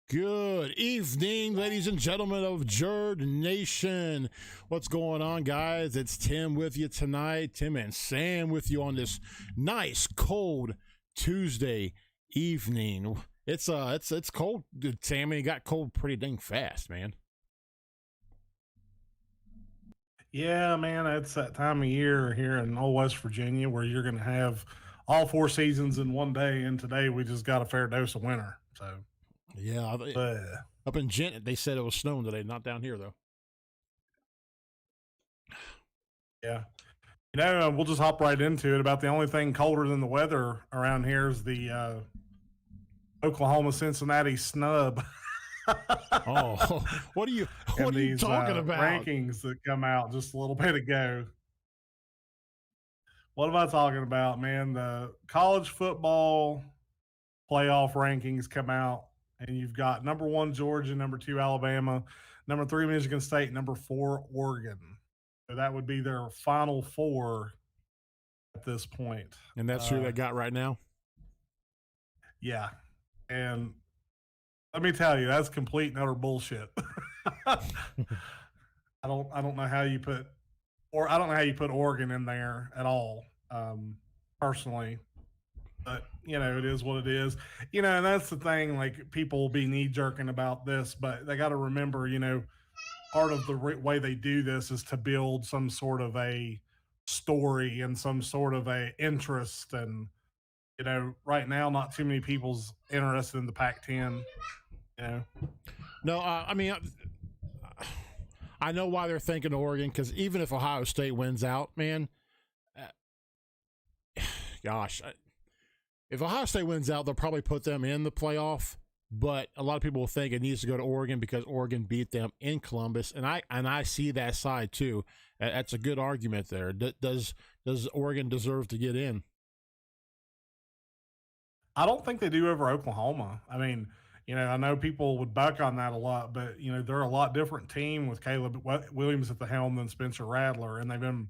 Good evening, ladies and gentlemen of JERD Nation. What's going on, guys? It's Tim with you tonight. Tim and Sam with you on this nice, cold Tuesday evening. It's cold, Sam. It got cold pretty dang fast, man. Yeah, man, it's that time of year here in old West Virginia where you're going to have all four seasons in one day, and today we just got a fair dose of winter. So, yeah, up in Gent, they said it was snowing today, not down here though. Yeah, we'll just hop right into it. About the only thing colder than the weather around here is the Oklahoma-Cincinnati snub. Oh, what are you talking about? Rankings that come out just a little bit ago. What am I talking about, man? The college football playoff rankings come out, and you've got number 1 Georgia, number 2 Alabama, number 3 Michigan State, number 4 Oregon. So that would be their final 4 at this point. And that's who they got right now? Yeah. And let me tell you, that's complete and utter bullshit. I don't know how you put Oregon in there at all, personally. But it is what it is. And that's the thing. Like, people will be knee jerking about this, but they got to remember, part of the way they do this is to build some sort of a story and some sort of a interest. And right now, not too many people's interested in the Pac-10. No, I mean, I know why they're thinking Oregon, because even if Ohio State wins out, man, if Ohio State wins out, they'll probably put them in the playoff. But a lot of people will think it needs to go to Oregon because Oregon beat them in Columbus, and I see that side too. That's a good argument there. Does Oregon deserve to get in? I don't think they do over Oklahoma. I mean, I know people would buck on that a lot, but, they're a lot different team with Caleb Williams at the helm than Spencer Rattler, and they've been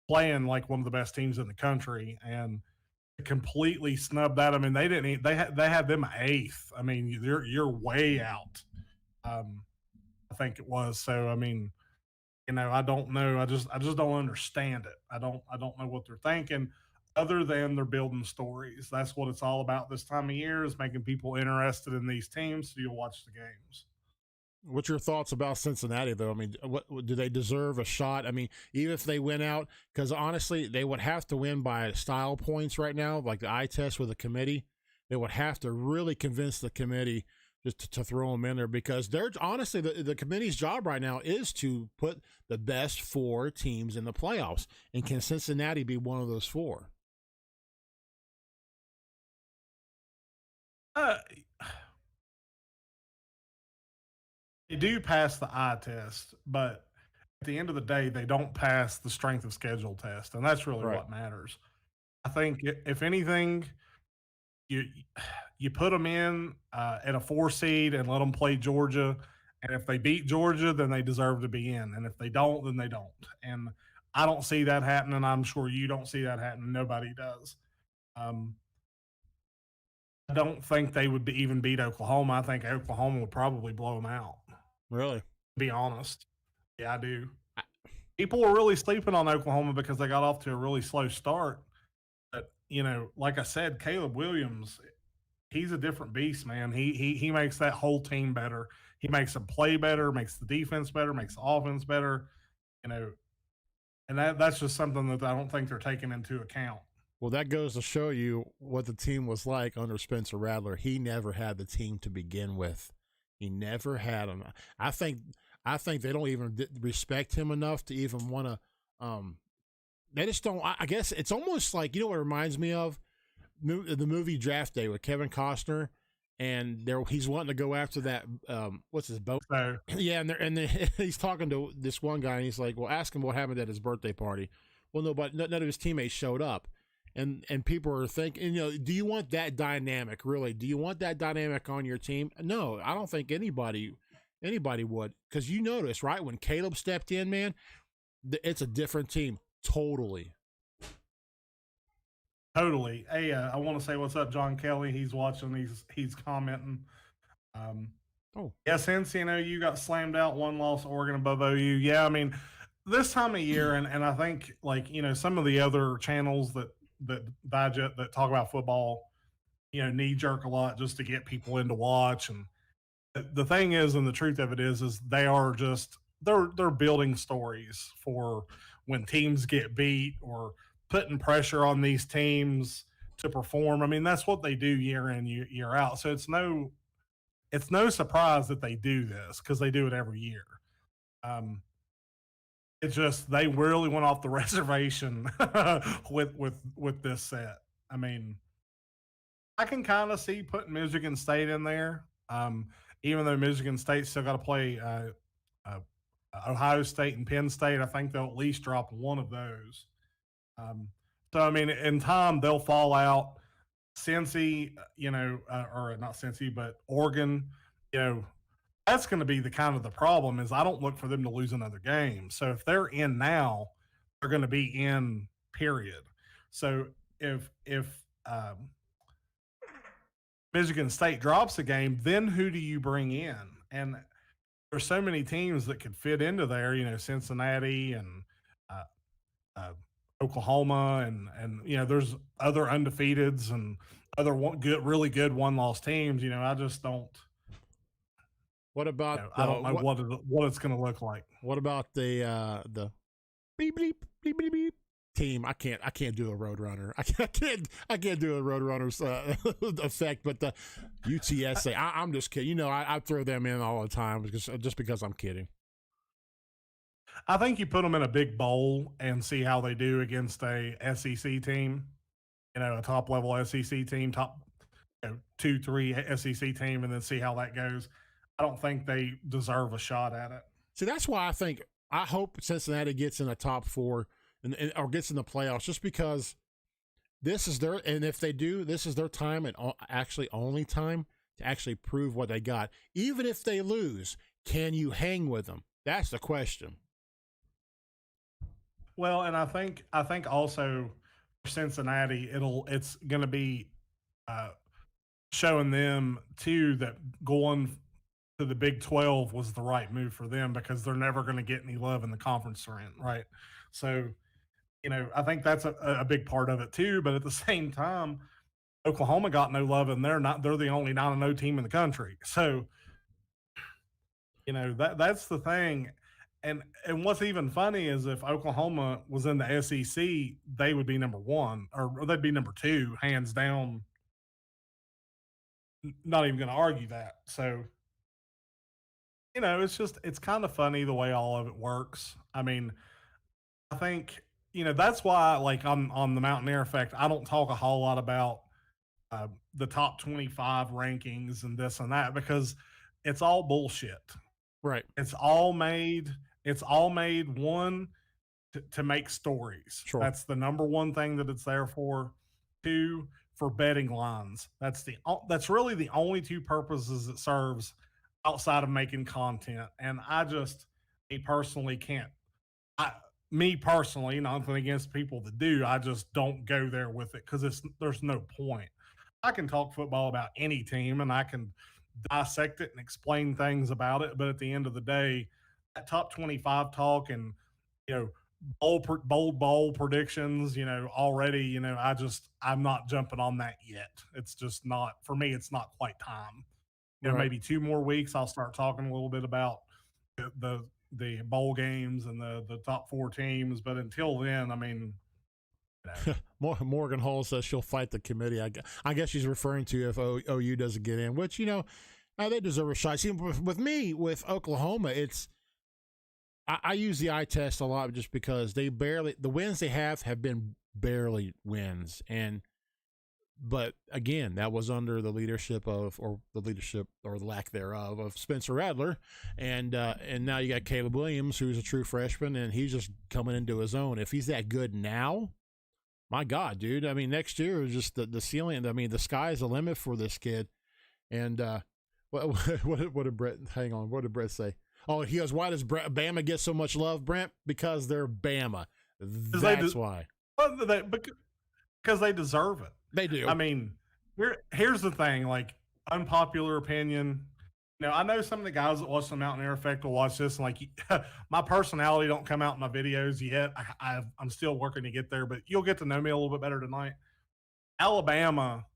playing like one of the best teams in the country, and completely snubbed that. I mean, they had them 8th. I mean, you're way out. I think it was. So, I mean, I don't know. I just don't understand it. I don't know what they're thinking, other than they're building stories. That's what it's all about this time of year, is making people interested in these teams so you'll watch the games. What's your thoughts about Cincinnati, though? I mean, what do they deserve a shot? I mean, even if they win out, because honestly, they would have to win by style points right now, like the eye test with the committee. They would have to really convince the committee just to throw them in there, because they're honestly the committee's job right now is to put the best 4 teams in the playoffs. And can Cincinnati be one of those 4? They do pass the eye test, but at the end of the day, they don't pass the strength of schedule test, and that's really what matters. I think if anything, you put them in at a 4 seed and let them play Georgia, and if they beat Georgia, then they deserve to be in, and if they don't, then they don't. And I don't see that happening. I'm sure you don't see that happening. Nobody does. I don't think they would even beat Oklahoma. I think Oklahoma would probably blow them out. Really? To be honest. Yeah, I do. People were really sleeping on Oklahoma because they got off to a really slow start. But, like I said, Caleb Williams, he's a different beast, man. He makes that whole team better. He makes them play better, makes the defense better, makes the offense better, and that's just something that I don't think they're taking into account. Well, that goes to show you what the team was like under Spencer Rattler. He never had the team to begin with. He never had them. I think they don't even respect him enough to even want to. They just don't. I guess it's almost like, what it reminds me of? The movie Draft Day with Kevin Costner, and he's wanting to go after that. What's his boat? Yeah, and he's talking to this one guy, and he's like, "Well, ask him what happened at his birthday party." Well, none of his teammates showed up. And people are thinking, do you want that dynamic, really? Do you want that dynamic on your team? No, I don't think anybody would. Because you notice, right, when Caleb stepped in, man, it's a different team. Totally. Totally. Hey, I want to say what's up, John Kelly. He's watching. He's commenting. Oh, Yeah, since you got slammed out, one loss, Oregon above OU. Yeah, I mean, this time of year, and I think like some of the other channels that digest that talk about football, knee jerk a lot just to get people in to watch. And the thing is, and the truth of it is they are just they're building stories for when teams get beat or putting pressure on these teams to perform. I mean, that's what they do year in year out. So it's no surprise that they do this because they do it every year. Um, it's just they really went off the reservation with this set. I mean, I can kind of see putting Michigan State in there, even though Michigan State still got to play uh, Ohio State and Penn State. I think they'll at least drop one of those. Um, so I mean, in time they'll fall out. Cincy, or not Cincy, but Oregon, you know, that's going to be the kind of the problem is I don't look for them to lose another game. So if they're in now, they're going to be in. Period. So if Michigan State drops a game, then who do you bring in? And there's so many teams that could fit into there. Cincinnati and uh, uh, Oklahoma, and there's other undefeateds and other really good one loss teams. I just don't. what about I don't know what it's going to look like. what about the beep bleep bleep bleep bleep team? I can't do a Roadrunner. I can't do a Roadrunner's effect. But the UTSA, I'm just kidding. I throw them in all the time just because I'm kidding. I think you put them in a big bowl and see how they do against a SEC team, a top level SEC team, top 2-3 SEC team, and then see how that goes. I don't think they deserve a shot at it. See, that's why I hope Cincinnati gets in the top 4 or gets in the playoffs, just because this is and if they do, this is their time and actually only time to actually prove what they got. Even if they lose, can you hang with them? That's the question. Well, and I think also for Cincinnati, it's going to be showing them too that going to the Big 12 was the right move for them because they're never going to get any love in the conference they're in, right? So, I think that's a big part of it too. But at the same time, Oklahoma got no love, and they're the only 9-0 team in the country. So, that's the thing. And what's even funny is if Oklahoma was in the SEC, they would be number 1 or they'd be number 2, hands down. Not even going to argue that. So, it's kind of funny the way all of it works. I mean, I think, that's why, like on the Mountineer Effect, I don't talk a whole lot about the top 25 rankings and this and that because it's all bullshit. Right. It's all made one to make stories. Sure. That's the number one thing that it's there for. 2, for betting lines. That's really the only 2 purposes it serves outside of making content. And me personally can't. Me personally, nothing against people that do. I just don't go there with it because there's no point. I can talk football about any team and I can dissect it and explain things about it, but at the end of the day, that top 25 talk and bold bowl predictions, already, I'm not jumping on that yet. It's just not for me. It's not quite time. Right. Maybe 2 more weeks, I'll start talking a little bit about the bowl games and the top 4 teams. But until then, I mean, Morgan Hall says she'll fight the committee. I guess she's referring to if OU doesn't get in, which they deserve a shot. See, with me with Oklahoma, I use the eye test a lot just because the wins they have been barely wins, but again, that was under the leadership or the lack thereof of Spencer Rattler, and now you got Caleb Williams, who's a true freshman, and he's just coming into his own. If he's that good now, my God, dude! I mean, next year is just the ceiling. I mean, the sky's the limit for this kid. And what did Brett? Hang on, what did Brett say? Oh, he goes, why does Bama get so much love, Brent? Because they're Bama. That's why. Because they deserve it. They do. I mean, here's the thing, like, unpopular opinion, I know some of the guys that watch the Mountineer Effect will watch this, and like my personality don't come out in my videos yet. I'm still working to get there, but you'll get to know me a little bit better tonight. Alabama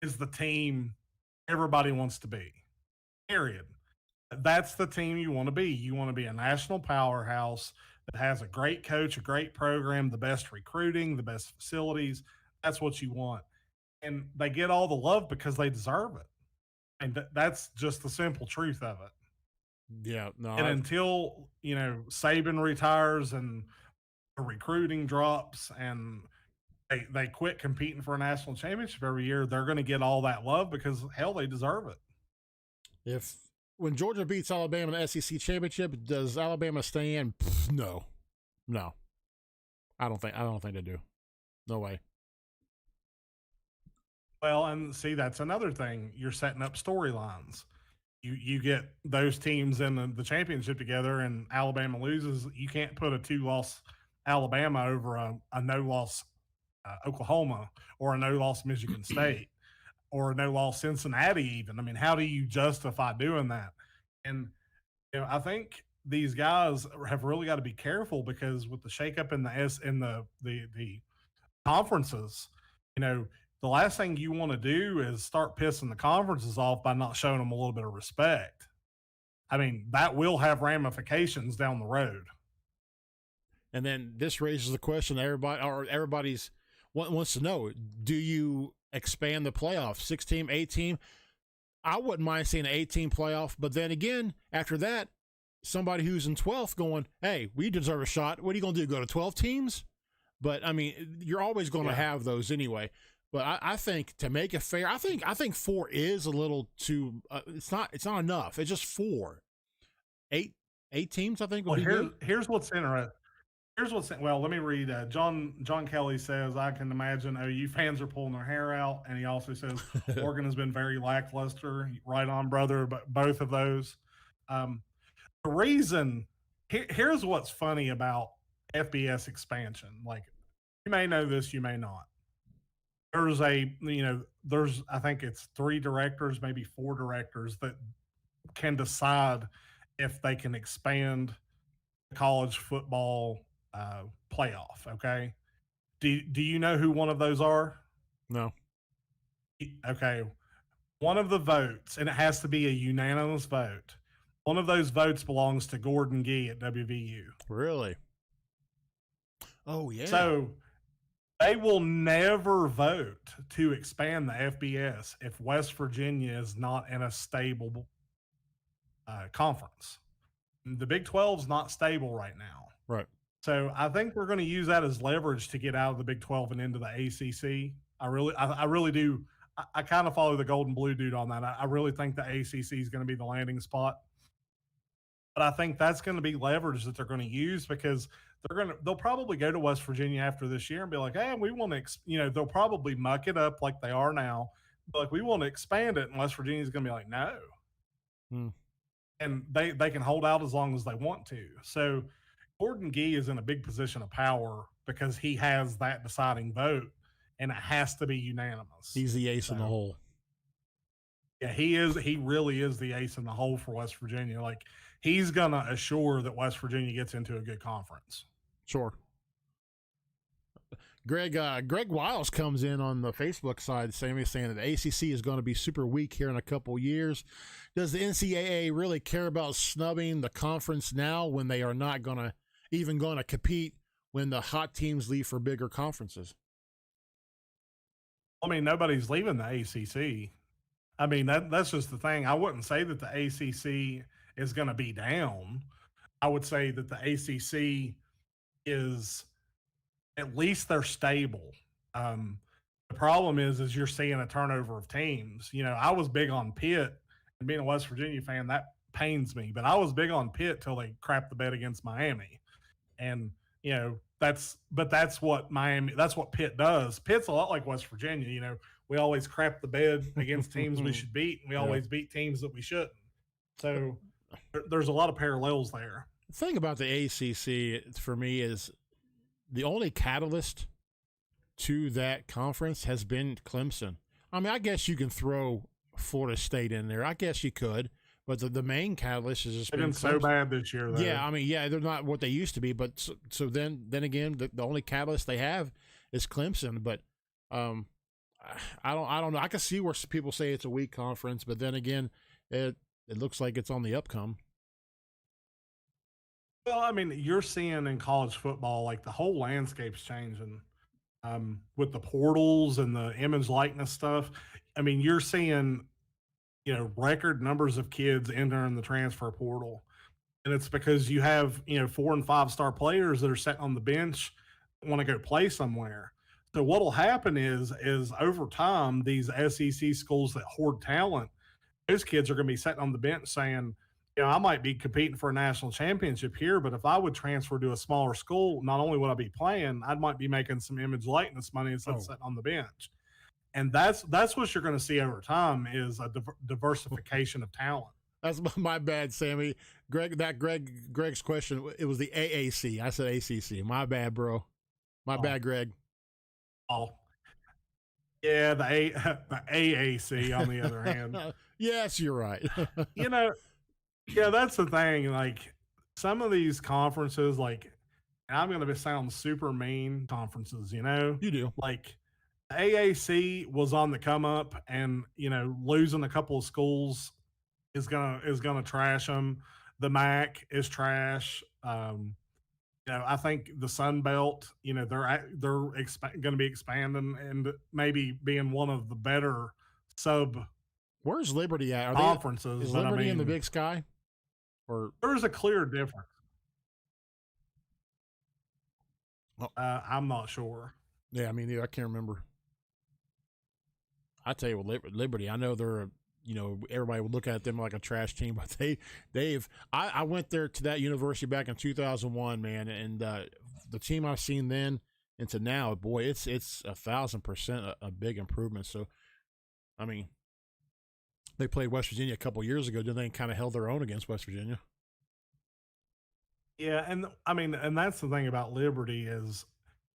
is the team everybody wants to be. Period. That's the team you want to be. You want to be a national powerhouse that has a great coach, a great program, the best recruiting, the best facilities. That's what you want. And they get all the love because they deserve it. And that's just the simple truth of it. Yeah, no, And until, Saban retires and the recruiting drops and they quit competing for a national championship every year, they're going to get all that love because, hell, they deserve it. if when Georgia beats Alabama in the SEC championship, does Alabama stay in? No, no, I don't think they do. No way. Well, and see, that's another thing. You're setting up storylines. You get those teams in the championship together, and Alabama loses. You can't put a 2-loss Alabama over a no-loss Oklahoma or a no-loss Michigan State or a no-loss Cincinnati even. I mean, how do you justify doing that? And I think these guys have really got to be careful because with the shakeup in the conferences, the last thing you want to do is start pissing the conferences off by not showing them a little bit of respect. I mean, that will have ramifications down the road. And then this raises the question everybody's wants to know: do you expand the playoffs, 6-team, 8-team? I wouldn't mind seeing an 8-team playoff, but then again, after that, somebody who's in 12th going, "Hey, we deserve a shot." What are you going to do? Go to 12 teams? But I mean, you're always going to have those anyway. But I think to make it fair, I think 4 is a little too. It's not enough. It's just 4, 8 teams. I think. Here's what's interesting. Well, let me read. John Kelly says, "I can imagine OU fans are pulling their hair out," and he also says Oregon has been very lackluster. Right on, brother. But both of those. The reason here's what's funny about FBS expansion. Like, you may know this, you may not. There's I think it's 3 directors, maybe 4 directors that can decide if they can expand the college football playoff. Okay. Do you know who one of those are? No. Okay. One of the votes, and it has to be a unanimous vote. One of those votes belongs to Gordon Gee at WVU. Really? Oh, yeah. So they will never vote to expand the FBS if West Virginia is not in a stable conference. The Big 12 is not stable right now. Right. So I think we're going to use that as leverage to get out of the Big 12 and into the ACC. I really do. I kind of follow the gold and blue dude on that. I really think the ACC is going to be the landing spot. But I think that's going to be leverage that they're going to use because they'll probably go to West Virginia after this year and be like, "Hey, we want to," they'll probably muck it up like they are now. But like, we want to expand it, and West Virginia is going to be like, "No." And they can hold out as long as they want to. So Gordon Gee is in a big position of power because he has that deciding vote, and it has to be unanimous. He's the ace in the hole. Yeah, he is. He really is the ace in the hole for West Virginia. Like, he's going to assure that West Virginia gets into a good conference. Sure. Greg Wiles comes in on the Facebook side saying that the ACC is going to be super weak here in a couple years. Does the NCAA really care about snubbing the conference now when they are not going to compete when the hot teams leave for bigger conferences? I mean, nobody's leaving the ACC. I mean, that's just the thing. I wouldn't say that the ACC is going to be down. I would say that the ACC is, at least they're stable. The problem is you're seeing a turnover of teams. I was big on Pitt, and being a West Virginia fan, that pains me. But I was big on Pitt till they crapped the bed against Miami, and that's what Pitt does. Pitt's a lot like West Virginia. We always crap the bed against teams we should beat, and we always beat teams that we shouldn't. So there's a lot of parallels there. The thing about the ACC for me is the only catalyst to that conference has been Clemson. I mean, I guess you can throw Florida State in there. I guess you could, But the main catalyst has just They've been been so Clemson. bad this year, though. Yeah, I mean, yeah, they're not what they used to be. But so then again, the only catalyst they have is Clemson. But um, I don't know. I can see where people say it's a weak conference, but then again, it looks like it's on the upcome. Well, I mean, you're seeing in college football, like the whole landscape's changing with the portals and the image likeness stuff. I mean, you're seeing, record numbers of kids entering the transfer portal. And it's because you have, 4 and 5 star players that are sitting on the bench, want to go play somewhere. So what'll happen is over time, these SEC schools that hoard talent, those kids are going to be sitting on the bench saying, I might be competing for a national championship here, but if I would transfer to a smaller school, not only would I be playing, I might be making some image likeness money instead of sitting on the bench. And that's what you're going to see over time is a diversification of talent. That's my bad, Sammy. Greg's question. It was the AAC. I said ACC. My bad, bro. My bad, Greg. Oh, yeah, the AAC on the other hand. Yes, you're right. Yeah, that's the thing. Like some of these conferences, like I'm going to sound super mean conferences. You do. Like AAC was on the come up, and losing a couple of schools is gonna trash them. The MAC is trash. I think the Sun Belt, they're going to be expanding and maybe being one of the better sub. Where's Liberty at? Conferences? Is Liberty in the Big Sky? Or there's a clear difference. I'm not sure. Yeah, I mean, I can't remember. I tell you what, Liberty. I know they're everybody would look at them like a trash team, but I went there to that university back in 2001, man, and the team I've seen then into now, boy, it's 1,000% a big improvement. So, I mean, they played West Virginia a couple years ago, didn't they? Kind of held their own against West Virginia. Yeah, and I mean, and that's the thing about Liberty is,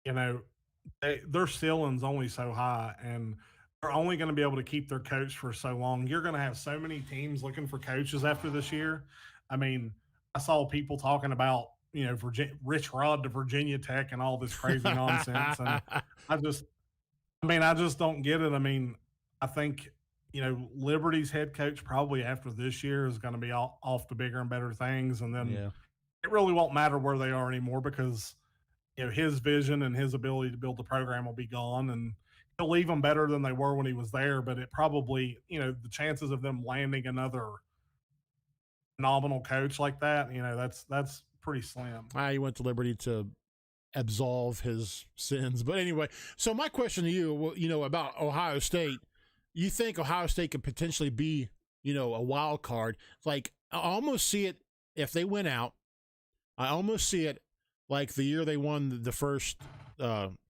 their ceiling's only so high, and they're only going to be able to keep their coach for so long. You're going to have so many teams looking for coaches after this year. I mean, I saw people talking about, Rich Rod to Virginia Tech and all this crazy nonsense. And I just don't get it. I mean, I think, Liberty's head coach probably after this year is going to be off to bigger and better things. And then it really won't matter where they are anymore because, his vision and his ability to build the program will be gone, and he'll leave them better than they were when he was there. But it probably, the chances of them landing another phenomenal coach like that, that's pretty slim. He went to Liberty to absolve his sins. But anyway, so my question to you, about Ohio State, you think Ohio State could potentially be, a wild card? Like, I almost see it if they win out. I almost see it like the year they won the first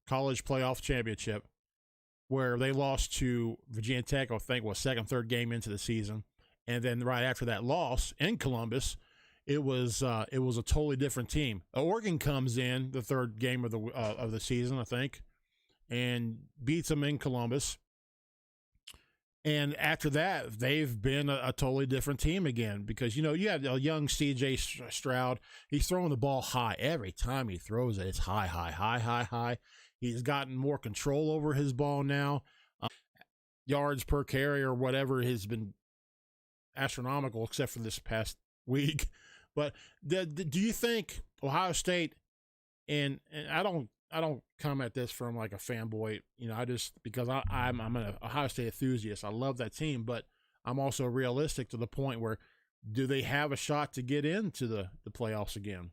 college playoff championship, where they lost to Virginia Tech, I think, was second, third game into the season, and then right after that loss in Columbus, it was a totally different team. Oregon comes in the third game of the season, I think, and beats them in Columbus. And after that, they've been a totally different team again because, you had a young C.J. Stroud. He's throwing the ball high. Every time he throws it, it's high, high, high, high, high. He's gotten more control over his ball now. Yards per carry or whatever has been astronomical except for this past week. But do you think Ohio State, and I don't come at this from like a fanboy, I just, because I'm an Ohio State enthusiast. I love that team, but I'm also realistic to the point where, do they have a shot to get into the playoffs again?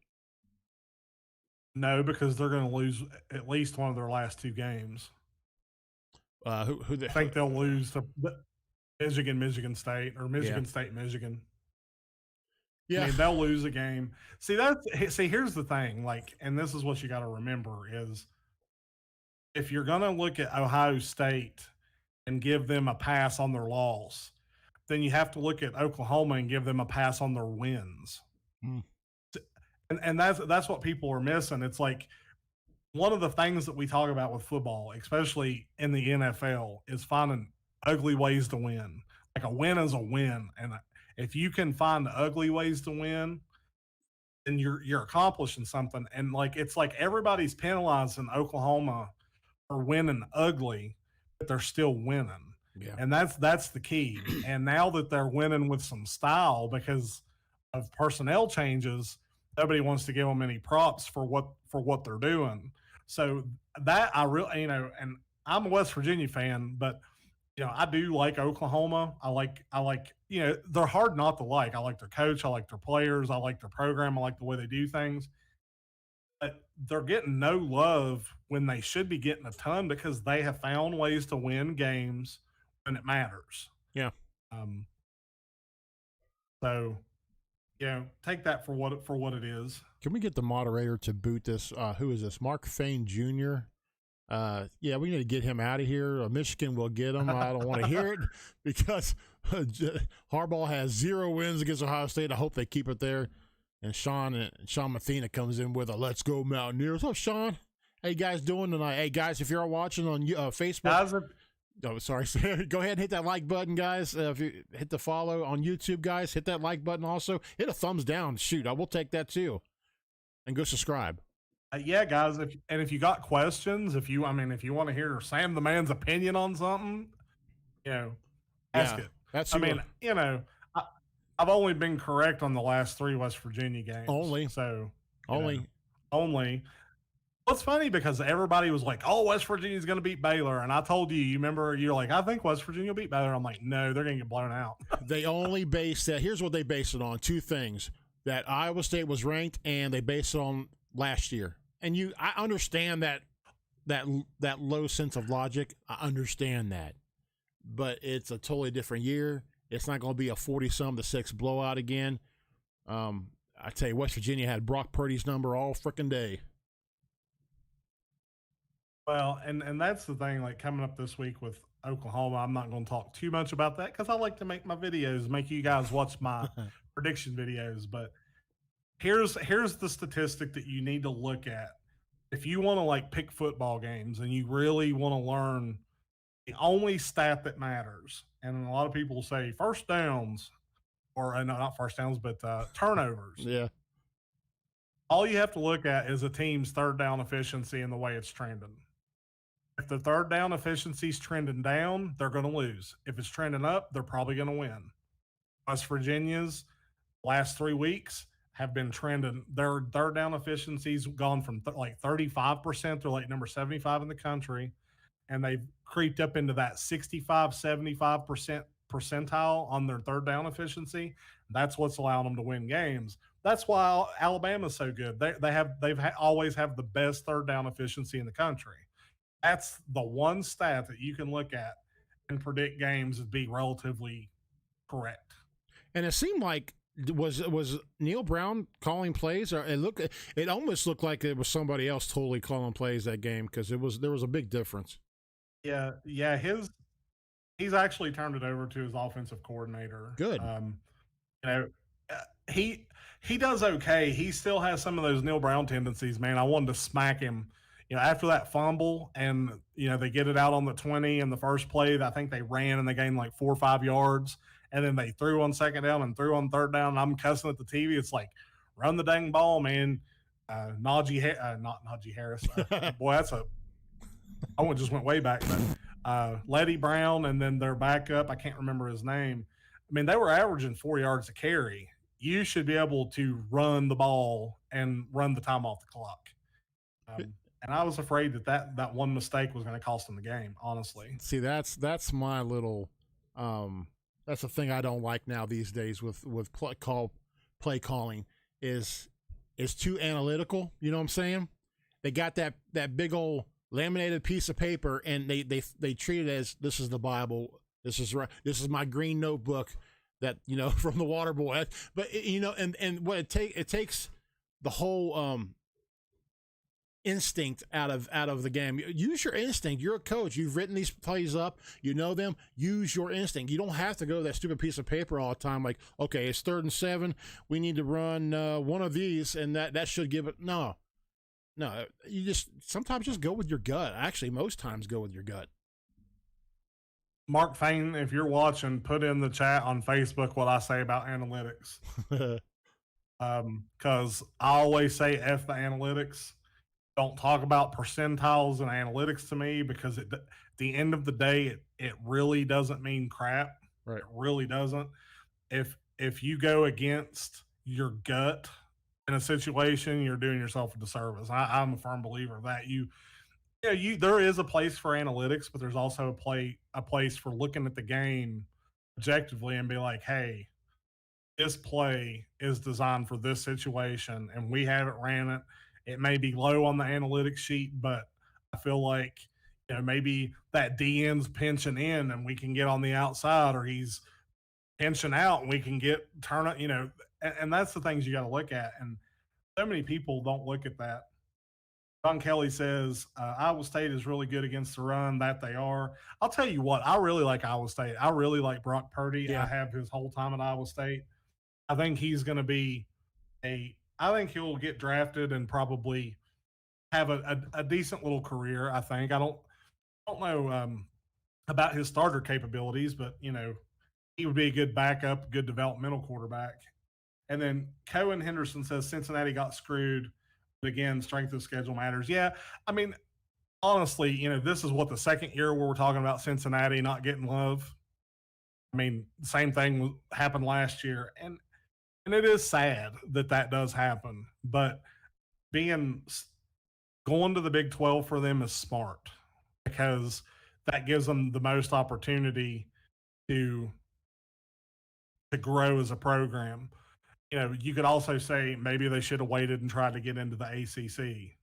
No, because they're going to lose at least one of their last two games. I think they'll lose to Michigan State, or Michigan State, Michigan. Yeah, I mean, they'll lose a game. See, here's the thing, like, and this is what you got to remember is, if you're going to look at Ohio State and give them a pass on their loss, then you have to look at Oklahoma and give them a pass on their wins. Mm. And that's what people are missing. It's like, one of the things that we talk about with football, especially in the NFL, is finding ugly ways to win. Like, a win is a win, and If you can find ugly ways to win, then you're accomplishing something. And like it's like everybody's penalizing Oklahoma for winning ugly, but they're still winning. Yeah. And that's the key. And now that they're winning with some style because of personnel changes, nobody wants to give them any props for what they're doing. So that I really, and I'm a West Virginia fan, but I do like Oklahoma. I like, they're hard not to like. I like their coach. I like their players. I like their program. I like the way they do things. But they're getting no love when they should be getting a ton because they have found ways to win games when it matters. Yeah. Um, so, take that for what it is. Can we get the moderator to boot this? Who is this? Mark Fain Jr. Yeah, we need to get him out of here. Michigan will get him. I don't want to hear it because Harbaugh has 0 wins against Ohio State. I hope they keep it there. And Sean Mathena comes in with a "Let's go Mountaineers." What's up, Sean? How you guys doing tonight? Hey guys, if you're watching on Facebook, sorry. Go ahead and hit that like button, guys. If you hit the follow on YouTube, guys, hit that like button. Also, hit a thumbs down. Shoot, I will take that too. And go subscribe. Yeah, guys. If you got questions, if you want to hear Sam the Man's opinion on something, ask it. That's I've only been correct on the last 3 West Virginia games. Only. What's funny because everybody was like, "Oh, West Virginia's going to beat Baylor," and I told you remember you're like, "I think West Virginia will beat Baylor." I'm like, "No, they're going to get blown out." They only base that. Here's what they base it on: 2 things: that Iowa State was ranked, and they base it on last year. And I understand that low sense of logic. I understand that, but it's a totally different year. It's not going to be a 40-6 blowout again. I tell you, West Virginia had Brock Purdy's number all freaking day. Well, and that's the thing. Like coming up this week with Oklahoma, I'm not going to talk too much about that because I like to make my videos, make you guys watch my prediction videos. But here's the statistic that you need to look at if you want to like pick football games and you really want to learn the only stat that matters. And a lot of people say first downs, or no, not first downs, but turnovers. Yeah. All you have to look at is a team's third down efficiency and the way it's trending. If the third down efficiency is trending down, they're going to lose. If it's trending up, they're probably going to win. West Virginia's last 3 weeks have been trending. Their third down efficiency's gone from like 35%. They're like number 75 in the country. And they've creeped up into that 65, 75% percentile on their third down efficiency. That's what's allowing them to win games. That's why Alabama's so good. They've always have the best third down efficiency in the country. That's the one stat that you can look at and predict games and be relatively correct. And it seemed like was Neil Brown calling plays, or it almost looked like it was somebody else totally calling plays that game because there was a big difference. Yeah. He's actually turned it over to his offensive coordinator. Good. He does okay. He still has some of those Neil Brown tendencies, man. I wanted to smack him. After that fumble and, they get it out on the 20 in the first play, I think they ran and they gained like 4 or 5 yards. And then they threw on second down and threw on third down. And I'm cussing at the TV. It's like, run the dang ball, man. Not Najee Harris. Boy, I just went way back. But Letty Brown and then their backup, I can't remember his name. I mean, they were averaging 4 yards a carry. You should be able to run the ball and run the time off the clock. And I was afraid that one mistake was going to cost them the game, honestly. See, that's my little that's the thing I don't like now these days with play calling is too analytical. You know what I'm saying? They got that big old laminated piece of paper and they treat it as this is the Bible. This is my green notebook that from the water boy. But and what it takes the whole instinct out of the game. Use your instinct. You're a coach. You've written these plays up. You know them. Use your instinct. You don't have to go to that stupid piece of paper all the time. Like, okay, it's 3rd and 7. We need to run one of these, and that should give it. No. You sometimes just go with your gut. Actually, most times go with your gut. Mark Fain, if you're watching, put in the chat on Facebook what I say about analytics. Because I always say F the analytics. Don't talk about percentiles and analytics to me because at the end of the day, it really doesn't mean crap. Right. It really doesn't. If you go against your gut in a situation, you're doing yourself a disservice. I'm a firm believer of that. You there is a place for analytics, but there's also a place for looking at the game objectively and be like, hey, this play is designed for this situation and we haven't ran it. It may be low on the analytics sheet, but I feel like maybe that DN's pinching in and we can get on the outside, or he's pinching out and we can get turn it, and that's the things you got to look at. And so many people don't look at that. John Kelly says Iowa State is really good against the run. That they are. I'll tell you what, I really like Iowa State. I really like Brock Purdy. Yeah. I have his whole time at Iowa State. I think he's going to be I think he'll get drafted and probably have a decent little career. I think. I don't know about his starter capabilities, but he would be a good backup, good developmental quarterback. And then Cohen Henderson says Cincinnati got screwed, but again, strength of schedule matters. Yeah, I mean, honestly, this is what the second year where we're talking about Cincinnati not getting love. I mean, same thing happened last year, and it is sad that does happen. But going to the Big 12 for them is smart because that gives them the most opportunity to grow as a program. You could also say maybe they should have waited and tried to get into the ACC.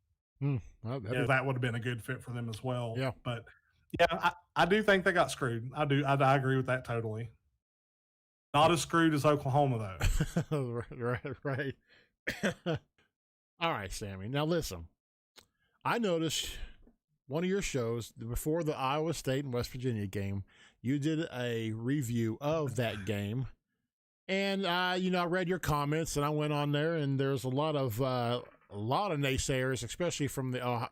Well, that would have been a good fit for them as well. Yeah. But yeah, I do think they got screwed. I do. I agree with that totally. Not as screwed as Oklahoma, though. right. All right, Sammy. Now listen. I noticed one of your shows before the Iowa State and West Virginia game, you did a review of that game. And I read your comments, and I went on there, and there's a lot of naysayers, especially from the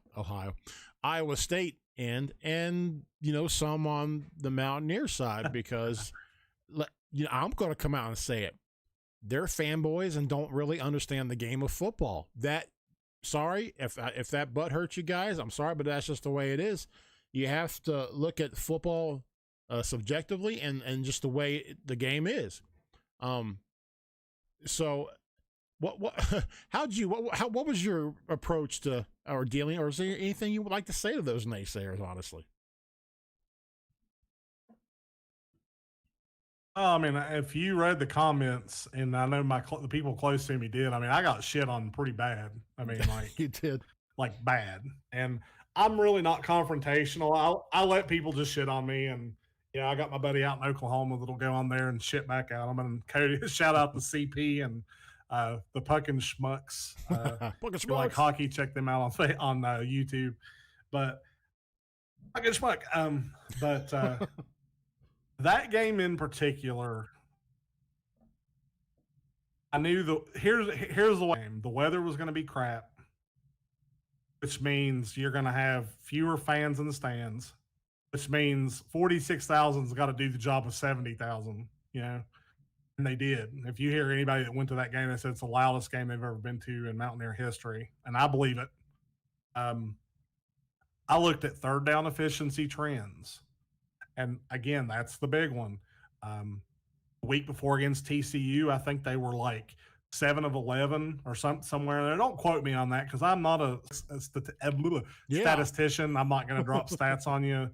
Iowa State end, and some on the Mountaineer side, because I'm going to come out and say it. They're fanboys and don't really understand the game of football. Sorry if that butt hurts you guys. I'm sorry, but that's just the way it is. You have to look at football subjectively and just the way the game is. So what was your approach to or dealing, or is there anything you would like to say to those naysayers, honestly? I mean, if you read the comments, and I know the people close to me did, I mean, I got shit on pretty bad. I mean, like you did, like bad. And I'm really not confrontational. I let people just shit on me, and I got my buddy out in Oklahoma that'll go on there and shit back at them. And Cody, shout out to CP and the Puckin Schmucks. If you like hockey, check them out on YouTube. But Puckin Schmuck. But that game in particular, I knew here's the game. The weather was going to be crap, which means you're going to have fewer fans in the stands, which means 46,000's got to do the job of 70,000, and they did. If you hear anybody that went to that game, they said it's the loudest game they've ever been to in Mountaineer history, and I believe it. I looked at third down efficiency trends, and again, that's the big one. The week before against TCU, I think they were like 7 of 11 or somewhere there. Don't quote me on that because I'm not a statistician. I'm not going to drop stats on you,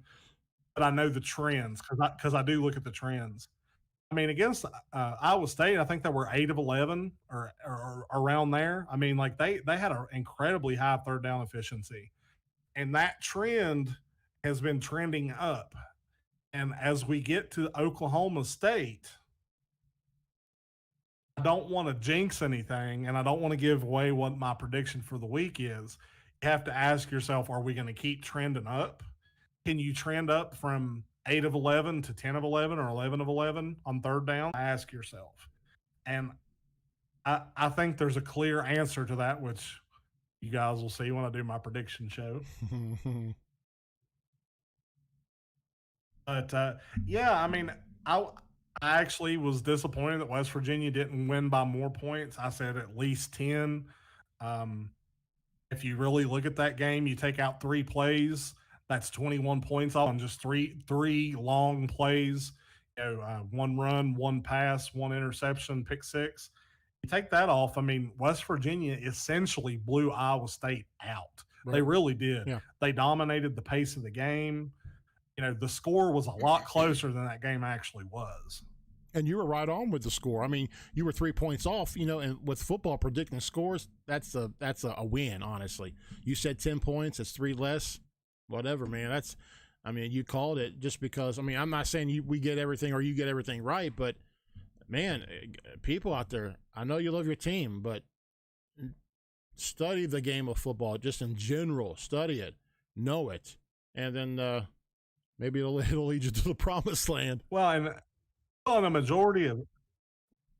but I know the trends because I do look at the trends. I mean, against Iowa State, I think they were 8 of 11 or around there. I mean, like they had an incredibly high third down efficiency, and that trend has been trending up. And as we get to Oklahoma State, I don't want to jinx anything, and I don't want to give away what my prediction for the week is. You have to ask yourself, are we going to keep trending up? Can you trend up from 8 of 11 to 10 of 11 or 11 of 11 on third down? Ask yourself. And I think there's a clear answer to that, which you guys will see when I do my prediction show. But yeah, I mean, I I actually was disappointed that West Virginia didn't win by more points. I said at least 10. Um, if you really look at that game, you take out 3 plays, that's 21 points on just three long plays. One run, one pass, one interception, pick six. You take that off. I mean, West Virginia essentially blew Iowa State out. They Right. really did. Yeah. They dominated the pace of the game. The score was a lot closer than that game actually was. And you were right on with the score. I mean, you were 3 points off, and with football predicting scores, that's a win, honestly. You said 10 points, it's three less. Whatever, man. I mean, you called it just because. I mean, I'm not saying we get everything or you get everything right, but man, people out there, I know you love your team, but study the game of football just in general. Study it, know it, and then maybe it'll lead you to the promised land. And a majority of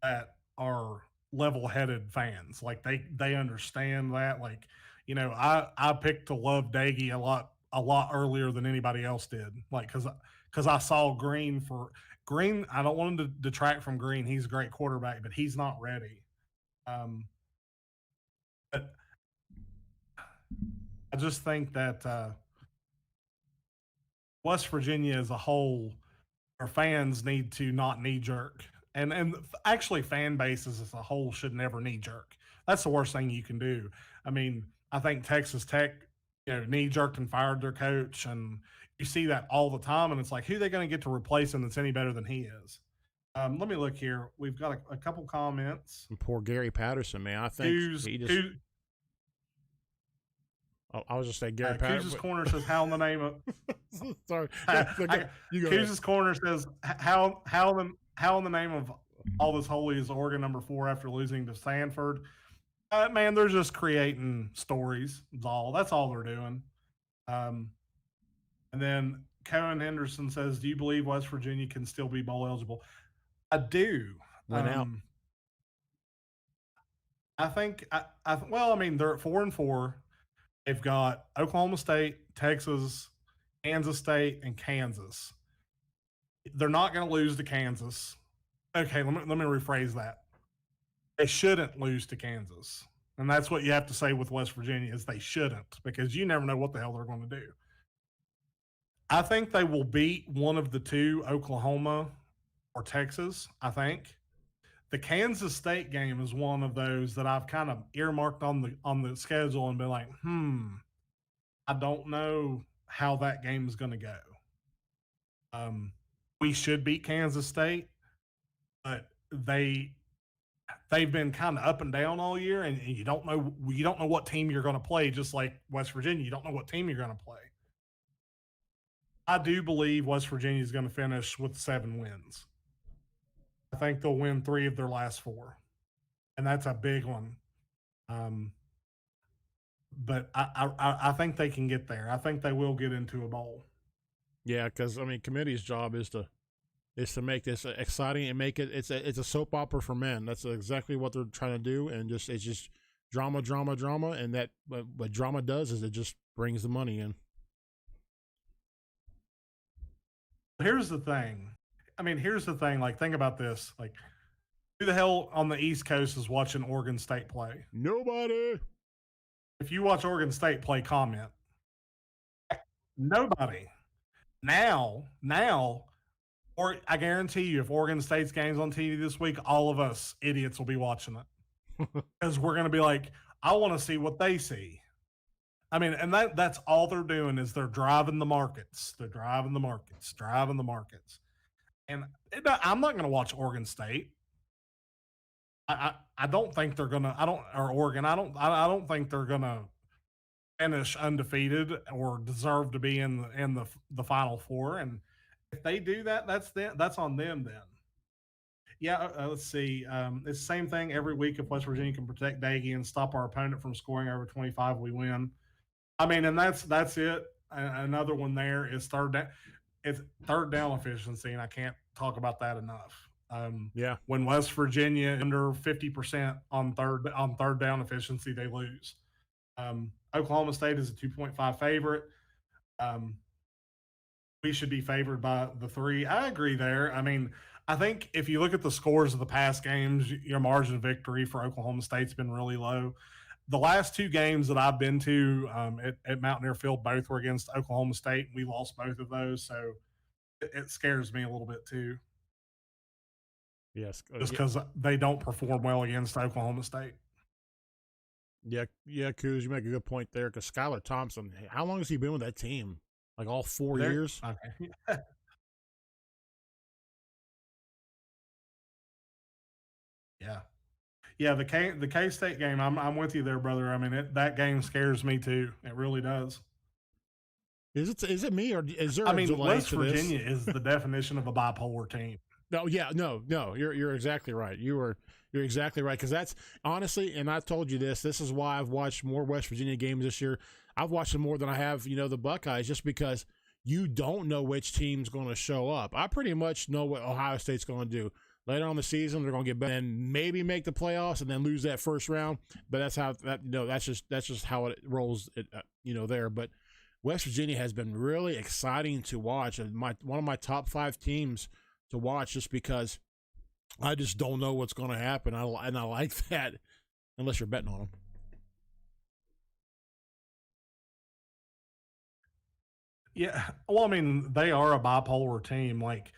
that are level-headed fans. Like they understand that. Like I picked to love Daggy a lot earlier than anybody else did. Like because I saw Green. I don't want him to detract from Green. He's a great quarterback, but he's not ready. Um, but I just think that West Virginia as a whole, our fans need to not knee jerk, and actually fan bases as a whole should never knee jerk. That's the worst thing you can do. I mean, I think Texas Tech, knee jerked and fired their coach, and you see that all the time. And it's like, who are they going to get to replace him that's any better than he is? Let me look here. We've got a couple comments. And poor Gary Patterson, man. I think he just. I was just saying Gary Patterson. Couz's Corner says, "How in the name of?" Sorry, Couz's Corner says, "How in the name of all this holy is Oregon number 4 after losing to Stanford?" Man, they're just creating stories. That's all they're doing. And then Cohen Henderson says, "Do you believe West Virginia can still be bowl eligible?" I do. Went out. I think. Well, I mean, they're at 4-4. They've got Oklahoma State, Texas, Kansas State, and Kansas. They're not going to lose to Kansas. Okay, let me rephrase that. They shouldn't lose to Kansas. And that's what you have to say with West Virginia is they shouldn't, because you never know what the hell they're going to do. I think they will beat one of the two, Oklahoma or Texas, I think. The Kansas State game is one of those that I've kind of earmarked on the schedule and been like, I don't know how that game is going to go. We should beat Kansas State, but they've been kind of up and down all year, and you don't know what team you're going to play. Just like West Virginia, you don't know what team you're going to play. I do believe West Virginia is going to finish with 7 wins. I think they'll win 3 of their last 4, and that's a big one. But I think they can get there. I think they will get into a bowl. Yeah, because I mean, committee's job is to make this exciting and make it's a soap opera for men. That's exactly what they're trying to do, and it's just drama, and that what drama does is it just brings the money in. Here's the thing. Like, think about this. Like, who the hell on the East Coast is watching Oregon State play? Nobody. If you watch Oregon State play, comment. Nobody. Now, or I guarantee you, if Oregon State's game's on TV this week, all of us idiots will be watching it. Because we're going to be like, I want to see what they see. I mean, and that's all they're doing is they're driving the markets. They're driving the markets. And I'm not going to watch Oregon State. I don't think they're gonna. Or Oregon. I don't think they're gonna finish undefeated or deserve to be in the Final Four. And if they do that, that's on them then. Yeah, let's see. It's the same thing every week. If West Virginia can protect Daggy and stop our opponent from scoring over 25, we win. I mean, and that's it. Another one there is third down. It's third down efficiency, and I can't talk about that enough. Yeah. When West Virginia under 50% on third down efficiency, they lose. Oklahoma State is a 2.5 favorite. we should be favored by the 3. I agree there. I mean, I think if you look at the scores of the past games, your margin of victory for Oklahoma State's been really low. The last 2 games that I've been to at Mountaineer Field, both were against Oklahoma State. We lost both of those, so it scares me a little bit too. Yes, Just because they don't perform well against Oklahoma State. yeah, Coos, you make a good point there. Because Skylar Thompson, how long has he been with that team? Like all 4 years? Okay. Yeah. Yeah, the K State game, I'm with you there, brother. I mean, that game scares me too. It really does. Is it me, or is there I a mean, delay West to Virginia this? is the definition of a bipolar team. No, yeah, no. You're exactly right. You're exactly right, because that's honestly, and I told you this. This is why I've watched more West Virginia games this year. I've watched them more than I have, the Buckeyes, just because you don't know which team's going to show up. I pretty much know what Ohio State's going to do. Later on in the season, they're going to get better and maybe make the playoffs and then lose that first round. But that's how that's just how it rolls. There. But West Virginia has been really exciting to watch. One of my top 5 teams to watch, just because I just don't know what's going to happen. I like that, unless you're betting on them. Yeah. Well, I mean, they are a bipolar team. Like,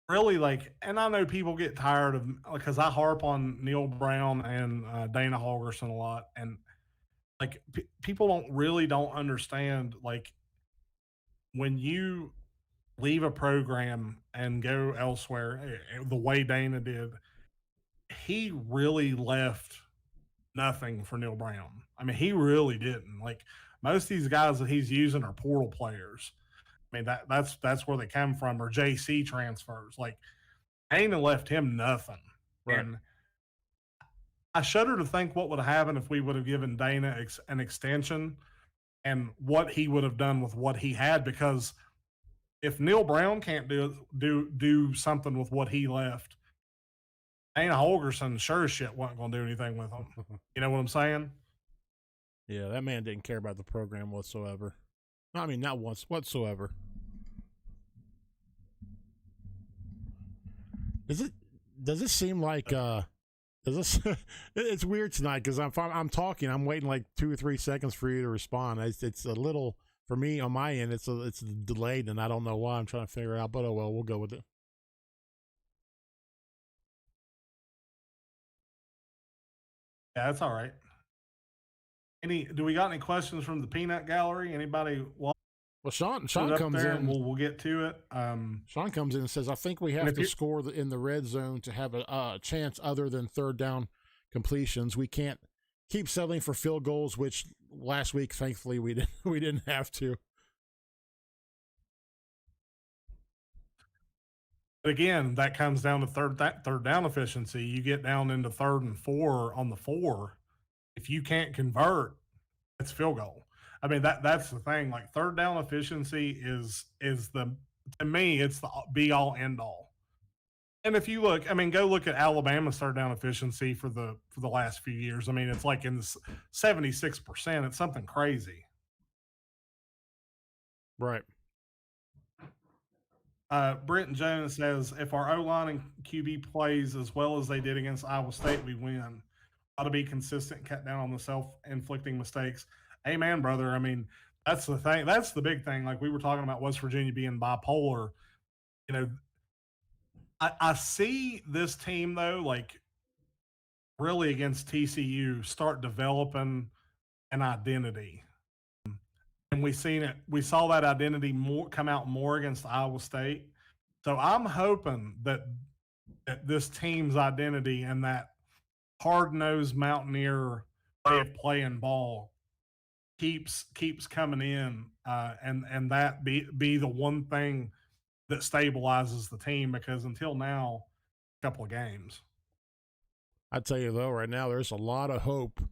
really, like, and I know people get tired of, because I harp on Neil Brown and Dana Holgerson a lot, and like people don't understand, like, when you leave a program and go elsewhere the way Dana did, he really left nothing for Neil Brown. I mean, he really didn't. Like, most of these guys that he's using are portal players. I mean, that's where they come from, or JC transfers. Like, Dana left him nothing. Right. And I shudder to think what would have happened if we would have given Dana an extension, and what he would have done with what he had. Because if Neil Brown can't do something with what he left, Dana Holgerson sure as shit wasn't going to do anything with him. You know what I'm saying? Yeah, that man didn't care about the program whatsoever. I mean, not once whatsoever. Does it seem like it's weird tonight, because I'm talking, I'm waiting like 2 or 3 seconds for you to respond. It's a little, for me on my end, it's delayed, and I don't know why. I'm trying to figure it out, but oh well, we'll go with it. Yeah, that's all right. Do we got any questions from the peanut gallery? Anybody? Well, Sean up comes there, in. and we'll get to it. Sean comes in and says, "I think we have to score in the red zone to have a chance other than third down completions. We can't keep settling for field goals, which last week, thankfully, we didn't have to." But again, that comes down to third down efficiency. You get down into 3rd and 4 on the 4. If you can't convert, it's field goal. I mean, that's the thing. Like, third down efficiency is the, to me, it's the be all end all. And if you look, I mean, go look at Alabama's third down efficiency for the last few years. I mean, it's like in the 76%. It's something crazy. Right. Brenton Jones says, if our O-line and QB plays as well as they did against Iowa State, we win. Got to be consistent, cut down on the self-inflicting mistakes. Amen, brother. I mean, that's the thing. That's the big thing. Like, we were talking about West Virginia being bipolar. I see this team, though, like, really against TCU, start developing an identity. And we saw that identity come out more against Iowa State. So I'm hoping that this team's identity and that hard-nosed Mountaineer way of playing ball keeps coming in, and that be the one thing that stabilizes the team, because until now, a couple of games. I tell you though, right now there's a lot of hope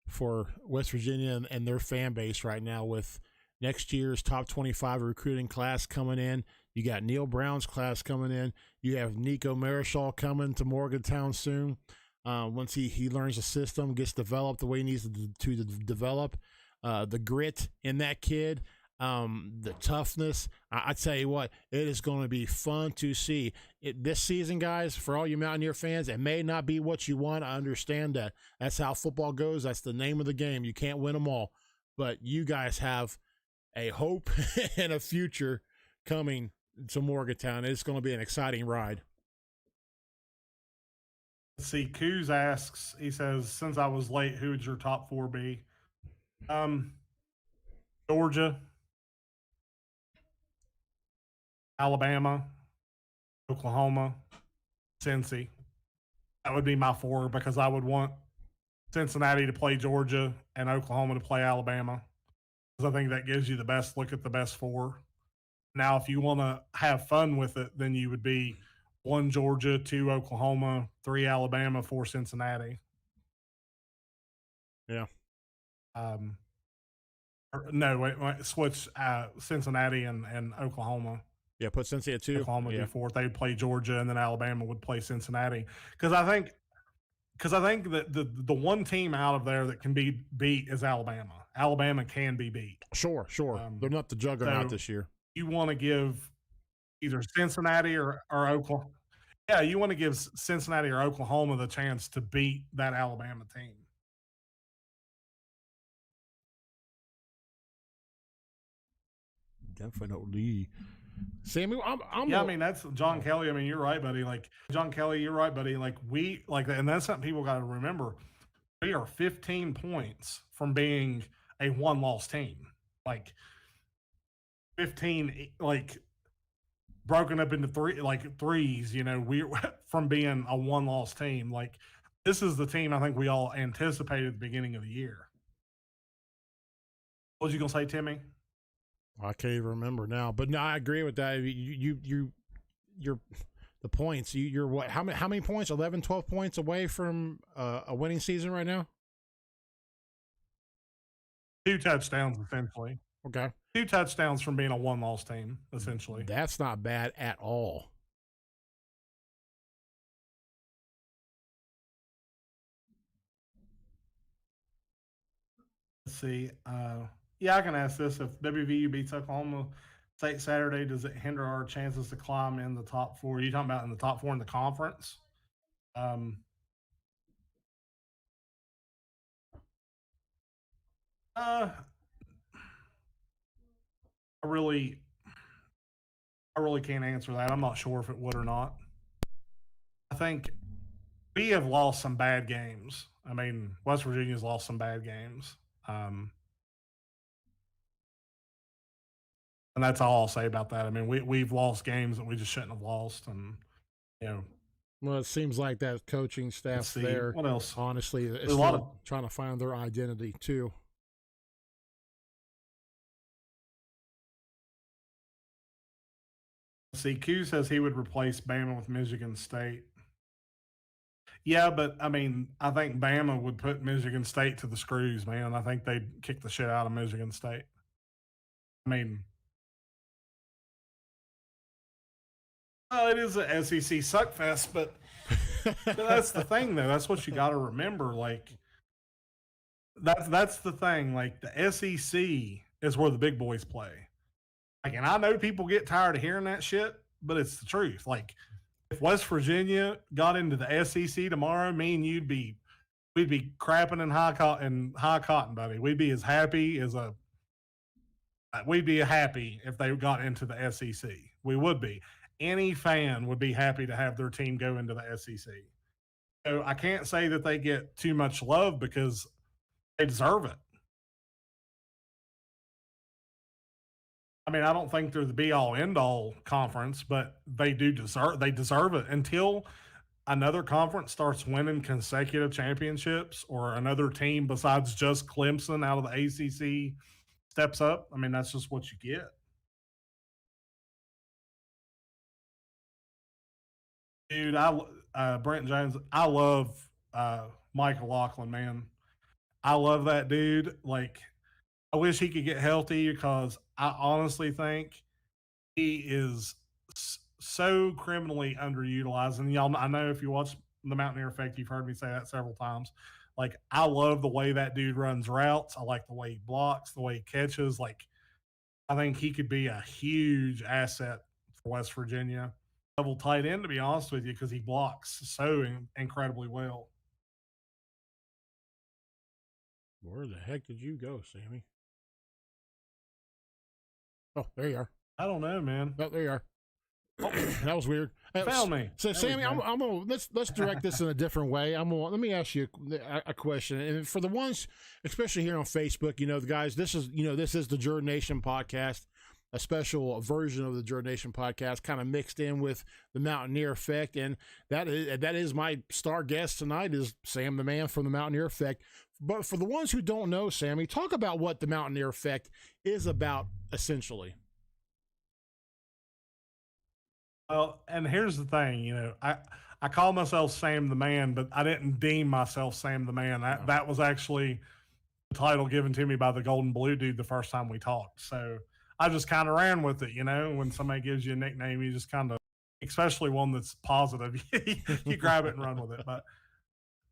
for West Virginia and their fan base right now, with next year's top 25 recruiting class coming in. You got Neil Brown's class coming in. You have Nico Marischal coming to Morgantown soon. Once he learns the system, gets developed the way he needs to develop, the grit in that kid. the toughness. I tell you what, it is going to be fun to see this season, guys. For all you Mountaineer fans, it may not be what you want. I understand that. That's how football goes. That's the name of the game. You can't win them all, but you guys have a hope and a future coming to Morgantown. It's going to be an exciting ride. Let's see, Coos asks, he says, since I was late, who would your top 4 be? Georgia, Alabama, Oklahoma, Cincy. That would be my 4 because I would want Cincinnati to play Georgia and Oklahoma to play Alabama, because I think that gives you the best look at the best 4. Now, if you want to have fun with it, then you would be 1 Georgia, 2 Oklahoma, 3 Alabama, 4 Cincinnati. Yeah. No, wait, switch Cincinnati and Oklahoma. Yeah, put Cincinnati at 2. Oklahoma would be 4th. They'd play Georgia, and then Alabama would play Cincinnati. Because I think that the one team out of there that can be beat is Alabama. Alabama can be beat. Sure. They're not the juggernaut this year. You want to give either Cincinnati or Oklahoma. Yeah, you want to give Cincinnati or Oklahoma the chance to beat that Alabama team. Definitely. Sammy, I mean, that's John Kelly. I mean, you're right, buddy. Like, John Kelly, you're right, buddy. Like, we, like, and that's something people got to remember. We are 15 points from being a 1-loss team. Like, 15, like, broken up into threes, you know, we're from being a 1-loss team. Like, this is the team I think we all anticipated at the beginning of the year. What was you going to say, Timmy? I can't even remember now, but no, I agree with that. You're the points. You're what? How many points? 11, 12 points away from a winning season right now. 2 touchdowns, essentially. Okay. 2 touchdowns from being a 1-loss team, essentially. That's not bad at all. Let's see. Yeah, I can ask this. If WVU beats Oklahoma State Saturday, does it hinder our chances to climb in the top 4? Are you talking about in the top 4 in the conference? I really can't answer that. I'm not sure if it would or not. I think we have lost some bad games. I mean, West Virginia's lost some bad games. And that's all I'll say about that. I mean, we've lost games that we just shouldn't have lost, and you know. Well, it seems like that coaching staff there. What else? Honestly, is still trying to find their identity too. See, Q says he would replace Bama with Michigan State. Yeah, but I mean, I think Bama would put Michigan State to the screws, man. I think they'd kick the shit out of Michigan State. I mean, it is an SEC suckfest, but that's the thing, though. That's what you got to remember. Like, that's the thing. Like, the SEC is where the big boys play. Like, and I know people get tired of hearing that shit, but it's the truth. Like, if West Virginia got into the SEC tomorrow, me and we'd be crapping in high cotton, buddy. We'd be as happy as we'd be happy if they got into the SEC. We would be. Any fan would be happy to have their team go into the SEC. So I can't say that they get too much love because they deserve it. I mean, I don't think they're the be-all, end-all conference, but they deserve it until another conference starts winning consecutive championships or another team besides just Clemson out of the ACC steps up. I mean, that's just what you get. Dude, Brent Jones, I love Michael Laughlin, man. I love that dude. Like, I wish he could get healthy because I honestly think he is so criminally underutilized. And y'all, I know if you watch the Mountaineer Effect, you've heard me say that several times. Like, I love the way that dude runs routes. I like the way he blocks, the way he catches. Like, I think he could be a huge asset for West Virginia. Level tight end, to be honest with you, because he blocks so incredibly well. Where the heck did you go, Sammy? Oh, there you are. I don't know, man. Oh, there you are. Oh, that was weird. Found me. So, Sammy, I'm gonna let's direct this in a different way. Let me ask you a question, and for the ones, especially here on Facebook, the guys, this is the JERD Nation podcast, a special version of the JERD Nation podcast, kind of mixed in with the Mountianeer Effect, and that is my star guest tonight is Sam the Man from the Mountianeer Effect. But for the ones who don't know, Sammy, talk about what the Mountianeer Effect is about, essentially. Well, and here's the thing, I call myself Sam the Man, but I didn't deem myself Sam the Man. That was actually the title given to me by the Golden Blue dude the first time we talked. So I just kind of ran with it, when somebody gives you a nickname, you just kind of, especially one that's positive, you grab it and run with it. But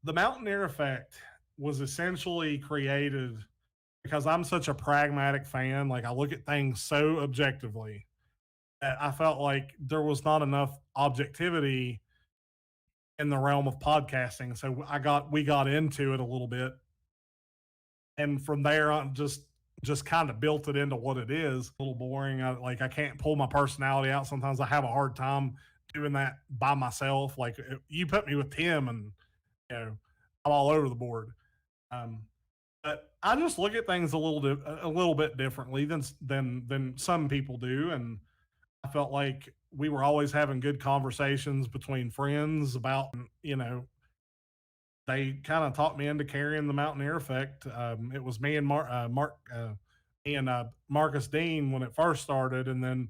the Mountianeer Effect was essentially created because I'm such a pragmatic fan. Like I look at things so objectively. I felt like there was not enough objectivity in the realm of podcasting. So we got into it a little bit. And from there on, just kind of built it into what it is. A little boring. I can't pull my personality out. Sometimes I have a hard time doing that by myself. Like you put me with Tim and, I'm all over the board. But I just look at things a little bit differently than some people do. And I felt like we were always having good conversations between friends about, they kind of talked me into carrying the Mountineer Effect. It was me and Marcus Dean when it first started. And then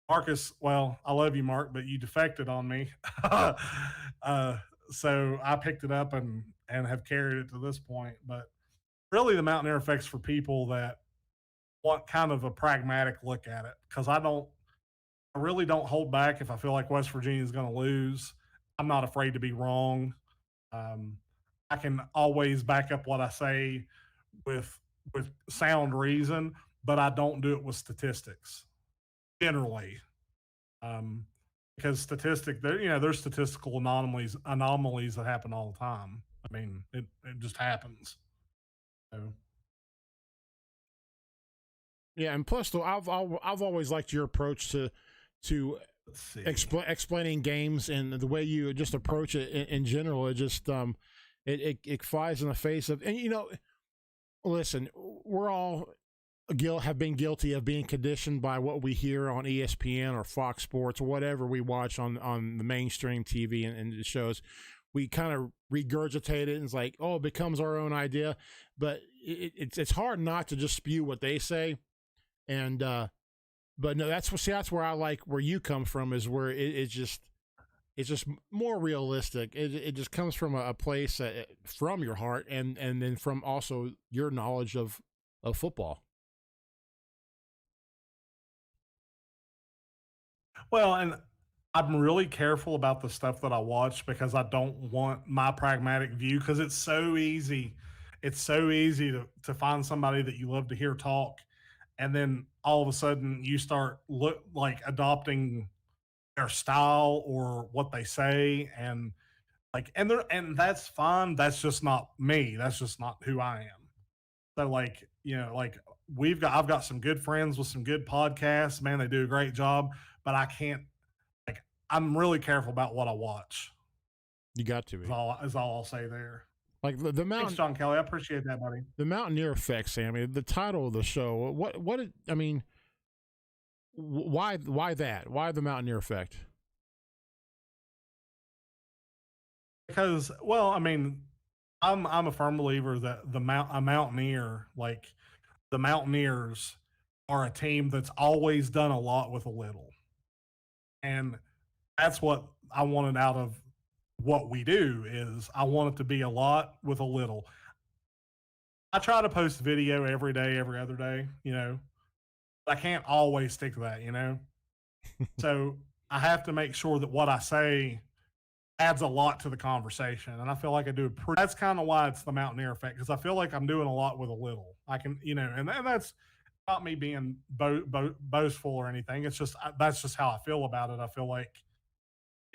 Marcus, well, I love you, Mark, but you defected on me. So I picked it up and have carried it to this point. But really the Mountineer Effect's for people that want kind of a pragmatic look at it. Because I really don't hold back if I feel like West Virginia is going to lose. I'm not afraid to be wrong. I can always back up what I say with sound reason, but I don't do it with statistics generally. Because there's statistical anomalies that happen all the time. I mean, it just happens. So. Yeah, and plus, though, I've always liked your approach to explaining games and the way you just approach it in general. It just it flies in the face of, and listen, we're all have been guilty of being conditioned by what we hear on ESPN or Fox Sports or whatever we watch on the mainstream TV and the shows. We kind of regurgitate it and it's like, oh, it becomes our own idea. But it's hard not to just spew what they say. And but no, that's where I like where you come from, is where it's just more realistic. It just comes from a place from your heart and then from also your knowledge of football. Well, and I'm really careful about the stuff that I watch because I don't want my pragmatic view, because it's so easy. It's so easy to find somebody that you love to hear talk, and then all of a sudden you start adopting their style or what they say, and that's fine. That's just not me. That's just not who I am. So I've got some good friends with some good podcasts. Man, they do a great job, but I can't, I'm really careful about what I watch. You got to be. Is all I'll say there. Like the mountain. Thanks, John Kelly. I appreciate that, buddy. The Mountineer Effect, Sammy. The title of the show. Why that? Why the Mountineer Effect? Because, well, I'm a firm believer that a mountaineer, like the Mountaineers, are a team that's always done a lot with a little, and that's what I wanted out of what we do. Is I want it to be a lot with a little. I try to post video every day, every other day, but I can't always stick to that, So I have to make sure that what I say adds a lot to the conversation. And I feel like I do that's kind of why it's the Mountineer Effect, because I feel like I'm doing a lot with a little. I can, and that's not me being boastful or anything. It's just that's just how I feel about it. I feel like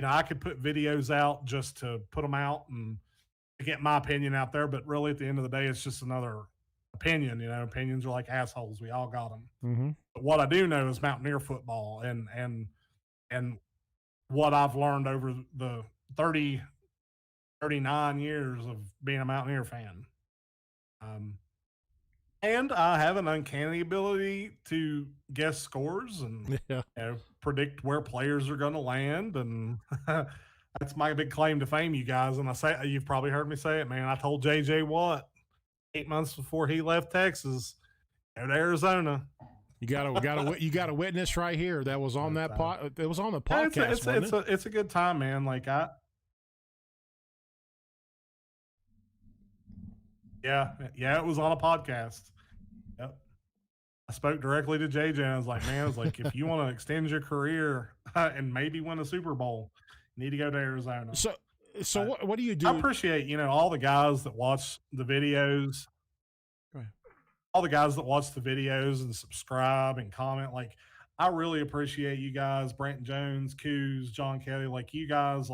I could put videos out just to put them out and to get my opinion out there, but really at the end of the day, it's just another opinion. Opinions are like assholes. We all got them. Mm-hmm. But what I do know is Mountaineer football and what I've learned over the 39 years of being a Mountaineer fan. And I have an uncanny ability to guess scores and Yeah. predict where players are going to land. And that's my big claim to fame, you guys. And you've probably heard me say it, man. I told JJ Watt 8 months before he left Texas, go to Arizona. You got a witness right here that was on that pod. It was on the podcast. It's a good time, man. Yeah, it was on a podcast. Yep. I spoke directly to JJ and I was like, if you want to extend your career and maybe win a Super Bowl, you need to go to Arizona. So what do you do? I appreciate, all the guys that watch the videos. Go ahead. All the guys that watch the videos and subscribe and comment. I really appreciate you guys, Brent Jones, Coos, John Kelly, you guys,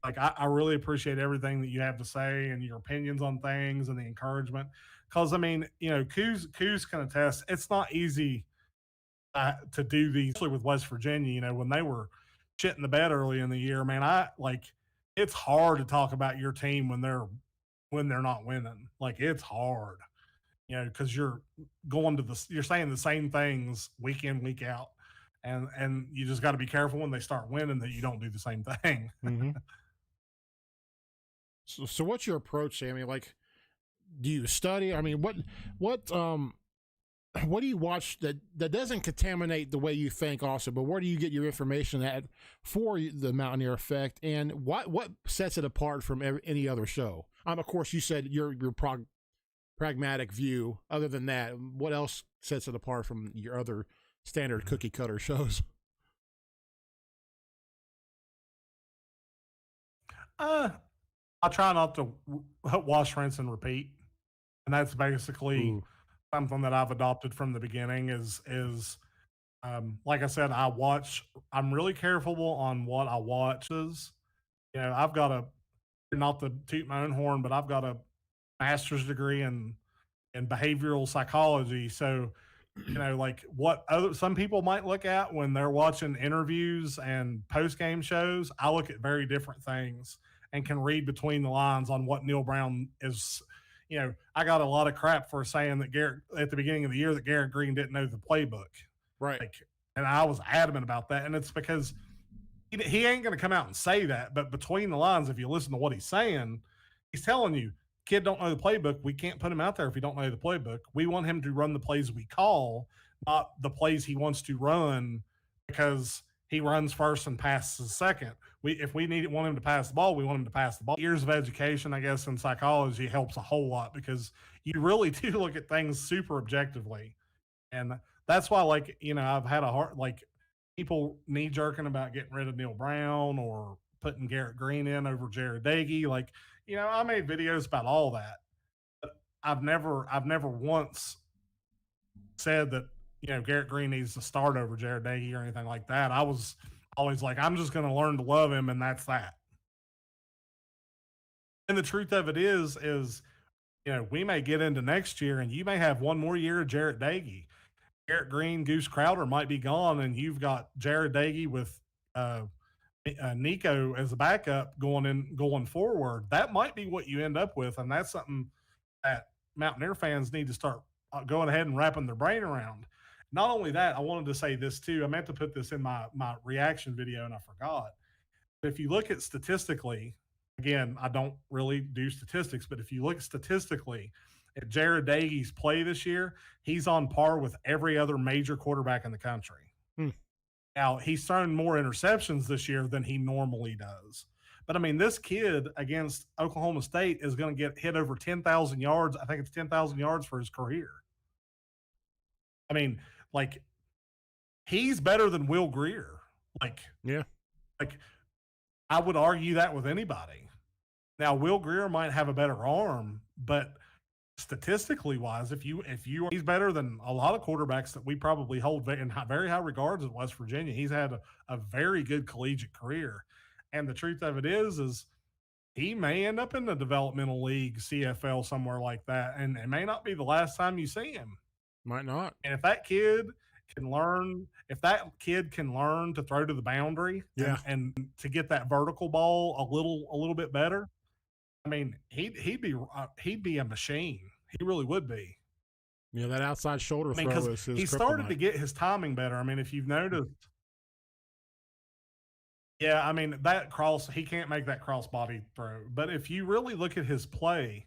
I really appreciate everything that you have to say and your opinions on things and the encouragement. Because, Coos can attest, it's not easy to do these, especially with West Virginia. When they were shit in the bed early in the year, man, it's hard to talk about your team when they're not winning. It's hard, because you're you're saying the same things week in, week out. And you just got to be careful when they start winning that you don't do the same thing. Mm-hmm. So what's your approach, Sammy? Do you study? I mean, what do you watch that doesn't contaminate the way you think also, but where do you get your information at for the Mountaineer Effect, and what sets it apart from any other show? Of course, you said your pragmatic view. Other than that, what else sets it apart from your other standard cookie cutter shows? I try not to wash, rinse, and repeat, and that's basically something that I've adopted from the beginning. Is like I said, I'm really careful on what I watch. I've got not to toot my own horn, but I've got a master's degree in behavioral psychology. So, what some people might look at when they're watching interviews and post game shows, I look at very different things and can read between the lines on what Neil Brown is. I got a lot of crap for saying that at the beginning of the year that Garrett Green didn't know the playbook. Right. And I was adamant about that. And it's because he ain't going to come out and say that, but between the lines, if you listen to what he's saying, he's telling you, kid don't know the playbook. We can't put him out there if he don't know the playbook. We want him to run the plays we call, not the plays he wants to run because he runs first and passes second. If we want him to pass the ball, we want him to pass the ball. Years of education, I guess, in psychology helps a whole lot because you really do look at things super objectively. And that's why, I've had a hard, people knee jerking about getting rid of Neil Brown or putting Garrett Green in over Jared Dagey. I made videos about all that. But I've never once said that, Garrett Green needs to start over Jared Dagey or anything like that. I was always I'm just going to learn to love him, and that's that. And the truth of it is, we may get into next year, and you may have one more year of Jared Dagey. Garrett Green, Goose Crowder might be gone, and you've got Jared Dagey with Nico as a backup going forward. That might be what you end up with, and that's something that Mountaineer fans need to start going ahead and wrapping their brain around. Not only that, I wanted to say this too. I meant to put this in my reaction video and I forgot. But if you look at statistically, again, I don't really do statistics, but if you look statistically at Jared Dagey's play this year, he's on par with every other major quarterback in the country. Now, he's thrown more interceptions this year than he normally does. But, this kid against Oklahoma State is going to get hit over 10,000 yards. I think it's 10,000 yards for his career. He's better than Will Grier. Yeah. I would argue that with anybody. Now, Will Grier might have a better arm, but statistically wise, if you he's better than a lot of quarterbacks that we probably hold in very high regards at West Virginia. He's had a very good collegiate career, and the truth of it is he may end up in the developmental league, CFL, somewhere like that, and it may not be the last time you see him. Might not. And if that kid can learn to throw to the boundary, Yeah. and to get that vertical ball a little bit better, I mean, he'd be a machine. He really would be. Yeah, that outside shoulder I mean, throw because is his he started to kryptonite. get his timing better. I mean, if you've noticed, yeah, I mean that cross, he can't make that cross body throw. But if you really look at his play,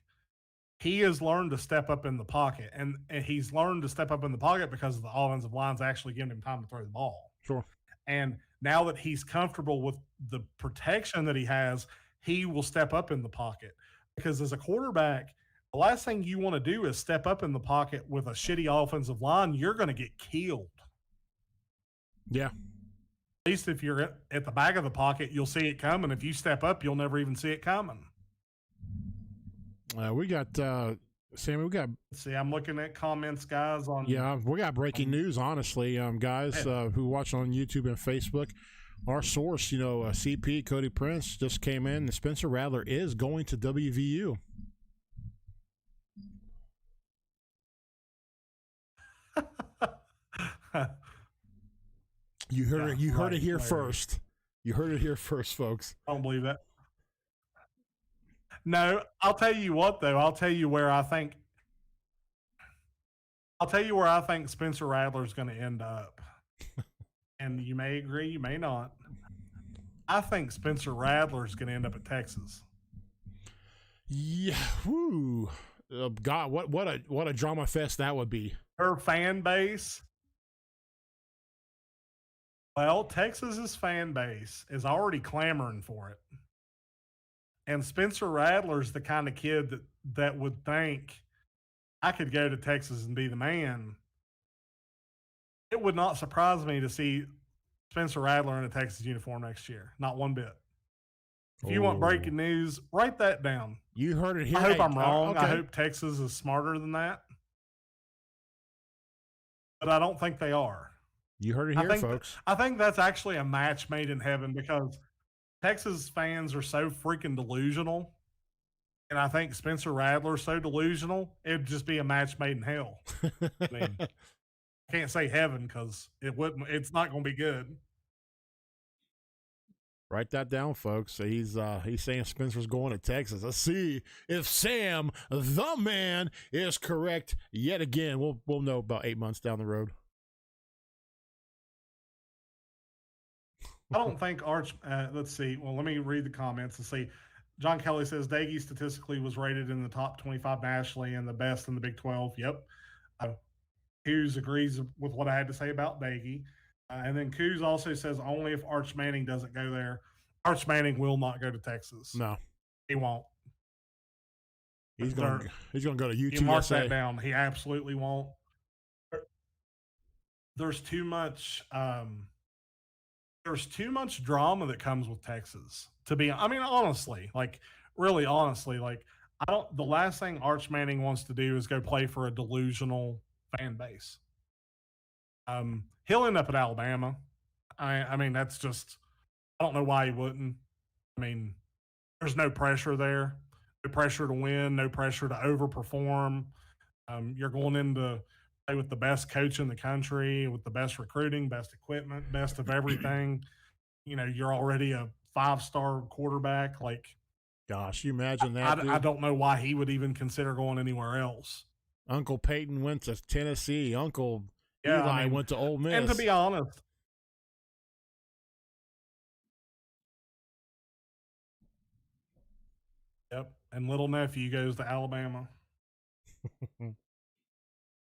he has learned to step up in the pocket, and he's learned to step up in the pocket because the offensive line's actually giving him time to throw the ball. Sure. And now that he's comfortable with the protection that he has, he will step up in the pocket. Because as a quarterback, the last thing you want to do is step up in the pocket with a shitty offensive line. You're going to get killed. Yeah. At least if you're at the back of the pocket, you'll see it coming. If you step up, you'll never even see it coming. We got Sammy. We got. See, I'm looking at comments, guys. Yeah, we got breaking news. Honestly, guys who watch on YouTube and Facebook, our source, CP Cody Prince just came in. Spencer Rattler is going to WVU. You heard it. You heard it here first. You heard it here first, folks. I don't believe that. No, I'll tell you what, though. I'll tell you where I think Spencer Rattler is going to end up. And you may agree, you may not. I think Spencer Rattler is going to end up at Texas. Yeah. Whoo. God, what a drama fest that would be. Her fan base. Well, Texas's fan base is already clamoring for it. And Spencer Rattler's the kind of kid that would think, I could go to Texas and be the man. It would not surprise me to see Spencer Rattler in a Texas uniform next year. Not one bit. If you want breaking news, write that down. You heard it here. I hope I'm wrong. Okay. I hope Texas is smarter than that. But I don't think they are. You heard it here, folks. I think that's actually a match made in heaven, because Texas fans are so freaking delusional. And I think Spencer Rattler's so delusional, it'd just be a match made in hell. I mean, I can't say heaven because it's not going to be good. Write that down, folks. He's saying Spencer's going to Texas. Let's see if Sam, the man, is correct yet again. We'll know about 8 months down the road. I don't think let's see. Well, let me read the comments and see. John Kelly says Daggy statistically was rated in the top 25 nationally and the best in the Big 12. Yep. Coos agrees with what I had to say about Daggy. And then Coos also says only if Arch Manning doesn't go there. Arch Manning will not go to Texas. No. He won't. He's going to go to UTSA. You mark that down. He absolutely won't. There's too much drama that comes with Texas. Honestly, really honestly, the last thing Arch Manning wants to do is go play for a delusional fan base. He'll end up at Alabama. I mean, that's just, I don't know why he wouldn't. I mean, there's no pressure there. No pressure to win, no pressure to overperform. You're going in to play with the best coach in the country, with the best recruiting, best equipment, best of everything. You're already a 5-star quarterback. Gosh, you imagine that. I don't know why he would even consider going anywhere else. Uncle Peyton went to Tennessee. Uncle Eli went to Ole Miss. And to be honest, yep. And little nephew goes to Alabama.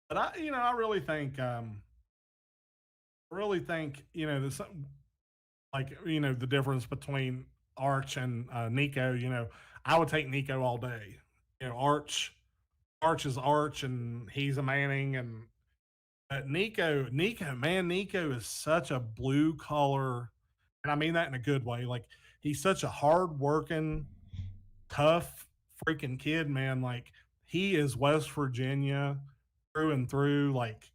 But I really think, the difference between Arch and Nico. I would take Nico all day. Arch is Arch, and he's a Manning, and Nico is such a blue collar, and I mean that in a good way. He's such a hard working, tough freaking kid, man. he is West Virginia through and through. Like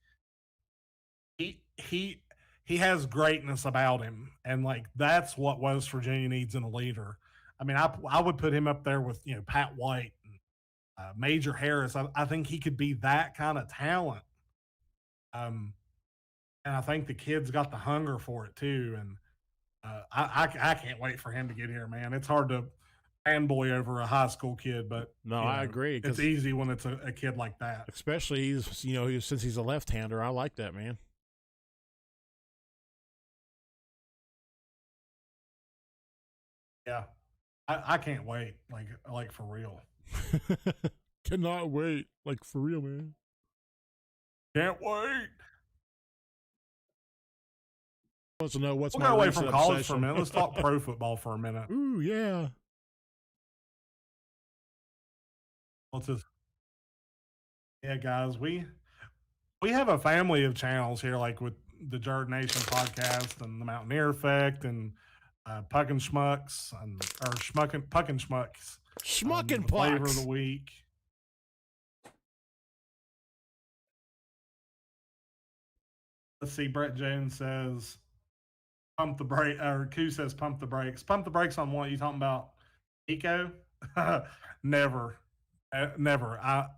he he has greatness about him, and like that's what West Virginia needs in a leader. I mean, I would put him up there with Pat White, and, Major Harris. I think he could be that kind of talent. Um, and I think the kid's got the hunger for it too. And I can't wait for him to get here, man. It's hard to fanboy over a high school kid, but No, I agree. it's easy when it's a kid like that. Especially since he's a left-hander. I like that, man. Yeah, I can't wait. Like for real. Cannot wait. Like for real, man. Can't wait. Wants to know what's We'll my go away recent from college obsession. for a minute. Let's talk pro football for a minute. Ooh, yeah. Let's just, yeah, guys, we have a family of channels here, like with the JERD Nation podcast and the Mountaineer Effect and Puck and Schmucks or Puck and Schmucks. Schmuck and Flavor of Pucks. the week. Let's see. Brett Jones says, "Pump the brake." Or Q says, "Pump the brakes." Pump the brakes on what? You talking about? Nico? Never, never.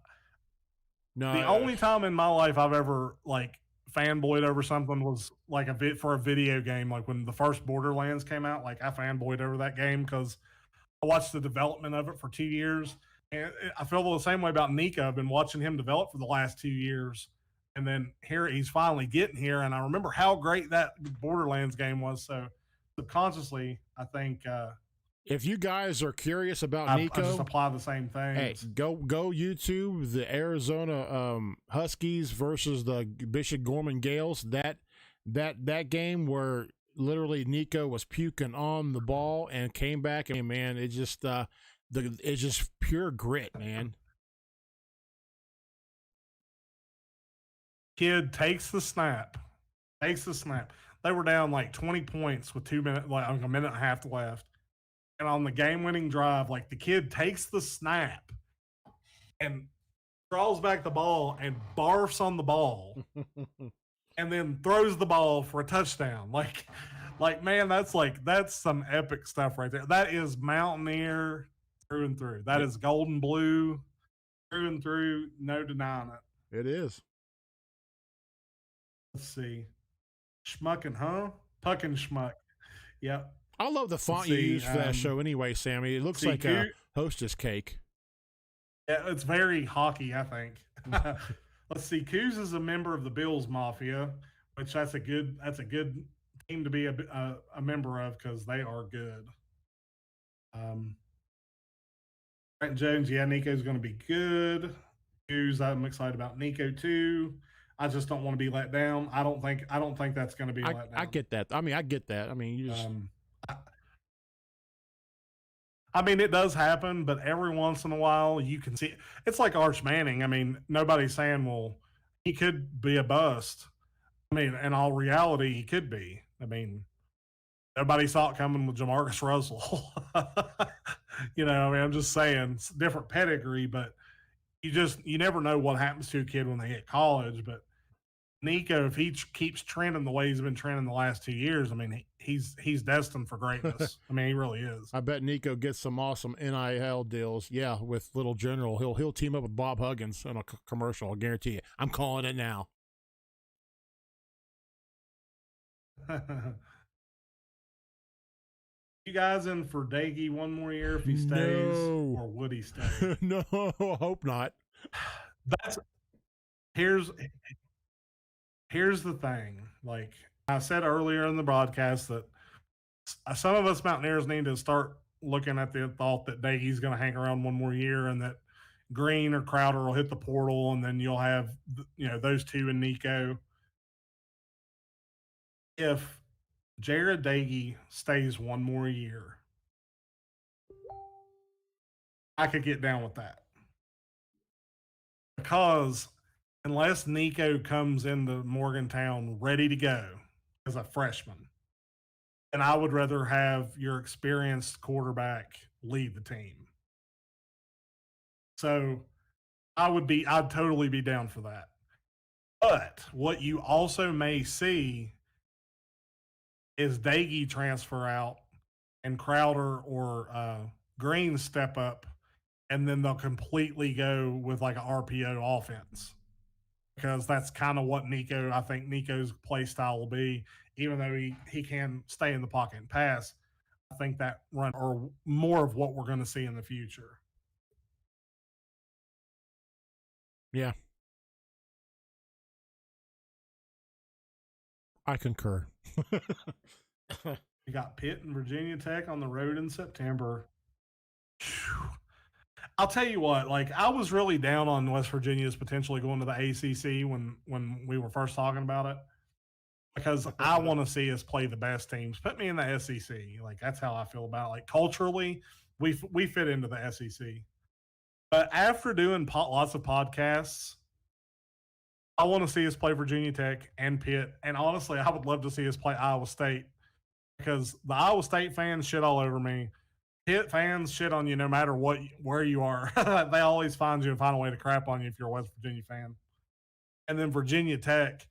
No, The only time in my life I've ever like fanboyed over something was like for a video game. Like when the first Borderlands came out, like I fanboyed over that game because I watched the development of it for 2 years, and I feel the same way about Nico. I've been watching him develop for the last 2 years, and then here he's finally getting here. And I remember how great that Borderlands game was. So subconsciously, I think if you guys are curious about I Nico, just apply the same hey, things. go YouTube the Arizona Huskies versus the Bishop Gorman Gales. That game where literally Nico was puking on the ball and came back, and man, it's just pure grit, man. Kid takes the snap. They were down like 20 points with 2 minutes, like a minute and a half left. And on the game-winning drive, like the kid takes the snap and draws back the ball and barfs on the ball, and then throws the ball for a touchdown. Like man, that's some epic stuff right there. That is Mountaineer through and through. That is golden blue through and through. No denying it. It is. Let's see. Puck and Schmuck. Yep. I love the font you use for that show anyway, Sammy. It looks like a Hostess cake. Yeah, it's very hockey, I think. Let's see. Coos is a member of the Bills Mafia, which that's a good team to be a member of because they are good. Brent Jones, yeah, Nico's going to be good. Coos, I'm excited about Nico too. I just don't want to be let down. I don't think that's going to be let down. I get that. I mean, I get that. I mean, you just. I mean, it does happen, but every once in a while you can see it's like Arch Manning. I mean, nobody's saying, well, he could be a bust. I mean, in all reality, he could be. I mean, nobody saw it coming with Jamarcus Russell. I mean, I'm just saying, it's different pedigree, but you never know what happens to a kid when they hit college. But Nico, if he keeps trending the way he's been trending the last 2 years, I mean, he's destined for greatness. I mean, he really is. I bet Nico gets some awesome NIL deals. Yeah, with Little General, he'll team up with Bob Huggins in a commercial. I'll guarantee you. I'm calling it now. You guys in for Daggy one more year if he stays, or would he stay? No, I hope not. Here's the thing. Like I said earlier in the broadcast, that some of us Mountaineers need to start looking at the thought that Daggy's going to hang around one more year, and that Green or Crowder will hit the portal, and then you'll have those two and Nico. If Jared Daggy stays one more year, I could get down with that. Because unless Nico comes into Morgantown ready to go as a freshman, then I would rather have your experienced quarterback lead the team. So I'd totally be down for that. But what you also may see is Daggy transfer out and Crowder or Green step up, and then they'll completely go with like an RPO offense, because that's kind of what I think Nico's play style will be. Even though he can stay in the pocket and pass, I think that run or more of what we're going to see in the future. Yeah. I concur. You got Pitt and Virginia Tech on the road in September. I'll tell you what, like I was really down on West Virginia's potentially going to the ACC when we were first talking about it, because I want to see us play the best teams. Put me in the SEC. Like that's how I feel about it. Like culturally, we fit into the SEC. But after doing lots of podcasts, I want to see us play Virginia Tech and Pitt. And honestly, I would love to see us play Iowa State, because the Iowa State fans shit all over me. Pitt fans shit on you no matter where you are. They always find you and find a way to crap on you if you're a West Virginia fan. And then Virginia Tech,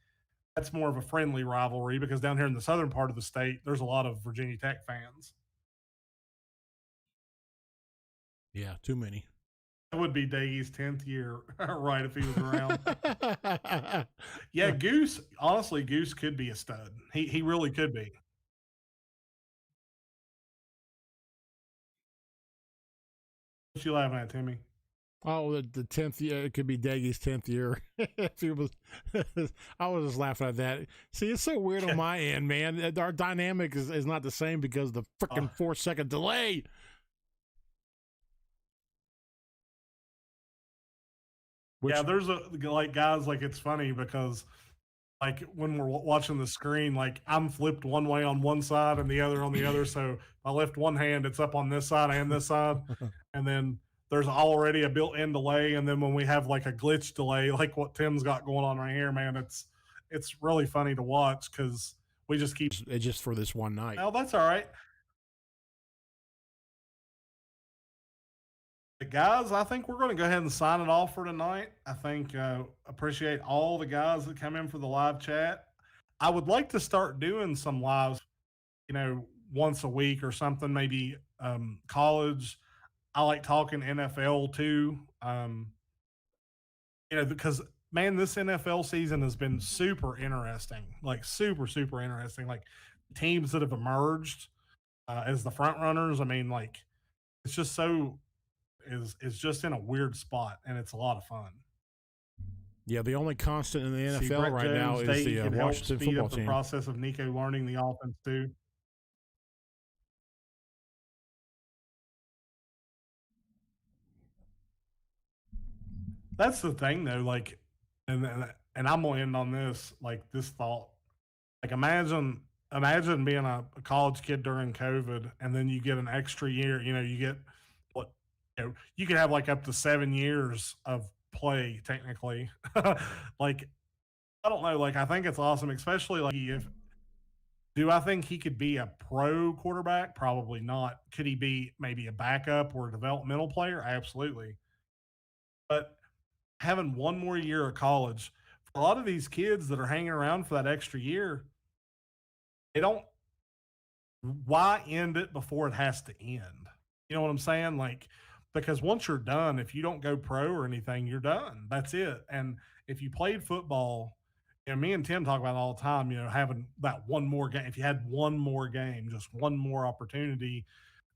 that's more of a friendly rivalry, because down here in the southern part of the state, there's a lot of Virginia Tech fans. Yeah, too many. That would be Daggy's 10th year, right, if he was around. Yeah, Goose, honestly, Goose could be a stud. He really could be. What you laughing at, Timmy? Oh, the 10th year, it could be Daggy's 10th year. If he was, I was just laughing at that. See, it's so weird on my end, man. Our dynamic is not the same because of the freaking 4-second delay. Yeah, there's like guys, like it's funny because like when we're watching the screen, like I'm flipped one way on one side and the other on the other. So I lift one hand, it's up on this side and this side. And then there's already a built-in delay. And then when we have like a glitch delay, like what Tim's got going on right here, man, it's really funny to watch because we just keep it's just for this one night. Oh, that's all right. Guys, I think we're going to go ahead and sign it off for tonight. I think appreciate all the guys that come in for the live chat. I would like to start doing some lives, once a week or something, maybe college. I like talking NFL too, because man, this NFL season has been super interesting, like super, super interesting. Like teams that have emerged as the front runners. I mean, like it's just is just in a weird spot, and it's a lot of fun. Yeah, the only constant in the NFL right now is the Washington football team. The process of Nico learning the offense too. That's the thing, though. Like, and I'm gonna end on this. Like this thought. Like imagine being a college kid during COVID, and then you get an extra year. You get you could have like up to 7 years of play technically. Like, I don't know. Like, I think it's awesome, especially like do I think he could be a pro quarterback? Probably not. Could he be maybe a backup or a developmental player? Absolutely. But having one more year of college, for a lot of these kids that are hanging around for that extra year, why end it before it has to end? You know what I'm saying? Like, because once you're done, if you don't go pro or anything, you're done. That's it. And if you played football, me and Tim talk about it all the time, having that one more game. If you had one more game, just one more opportunity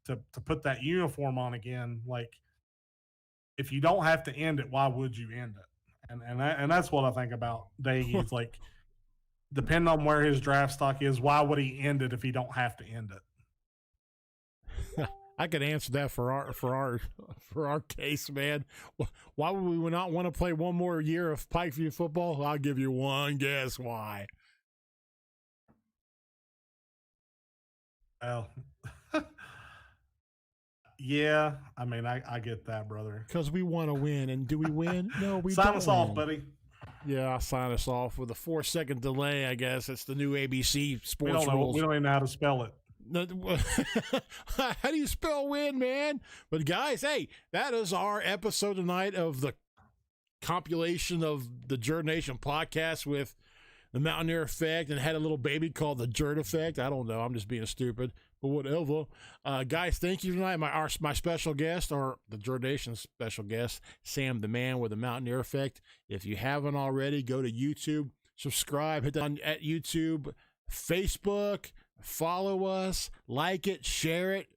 to put that uniform on again, like if you don't have to end it, why would you end it? And that's what I think about Daggy. It's like, depending on where his draft stock is, why would he end it if he don't have to end it? I could answer that for our case, man. Why would we not want to play one more year of Pikeview football? I'll give you one guess why. Well, yeah, I mean, I get that, brother. Because we want to win, and do we win? No, we don't. Sign us off, buddy. Yeah, I'll sign us off with a 4-second delay. I guess it's the new ABC sports rules. We don't even know how to spell it. How do you spell win, man? But guys, hey, that is our episode tonight of the compilation of the JERD Nation podcast with the Mountaineer Effect and had a little baby called the JERD Effect. I don't know. I'm just being stupid, but whatever. Guys, thank you tonight. My special guest, or the JERD Nation special guest, Sam the Man with the Mountaineer Effect. If you haven't already, go to YouTube, subscribe, hit that on at YouTube, Facebook, follow us, like it, share it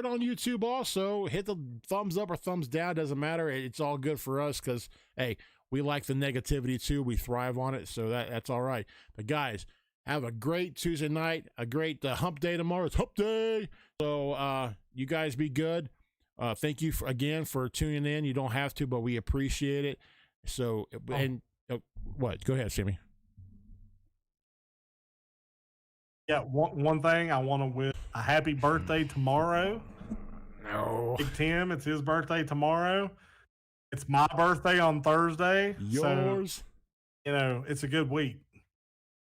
on YouTube also. Hit the thumbs up or thumbs down, doesn't matter. It's all good for us because, hey, we like the negativity too. We thrive on it, so that's all right. But guys, have a great Tuesday night, a great hump day tomorrow. It's hump day. So you guys be good. Thank you again for tuning in. You don't have to, but we appreciate it. So, what? Go ahead, Sammy. Yeah, one thing I want to wish a happy birthday tomorrow. No. Big Tim, it's his birthday tomorrow. It's my birthday on Thursday. Yours. So, it's a good week.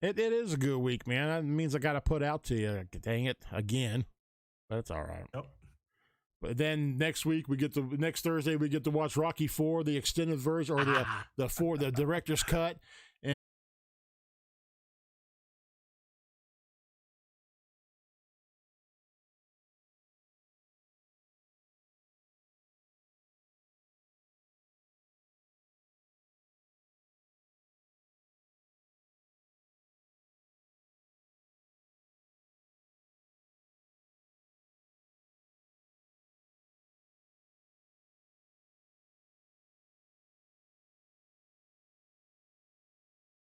It is a good week, man. That means I got to put out to you. Dang it, again. But it's all right. Yep. But then next Thursday we get to watch Rocky IV, the extended version, or the director's cut.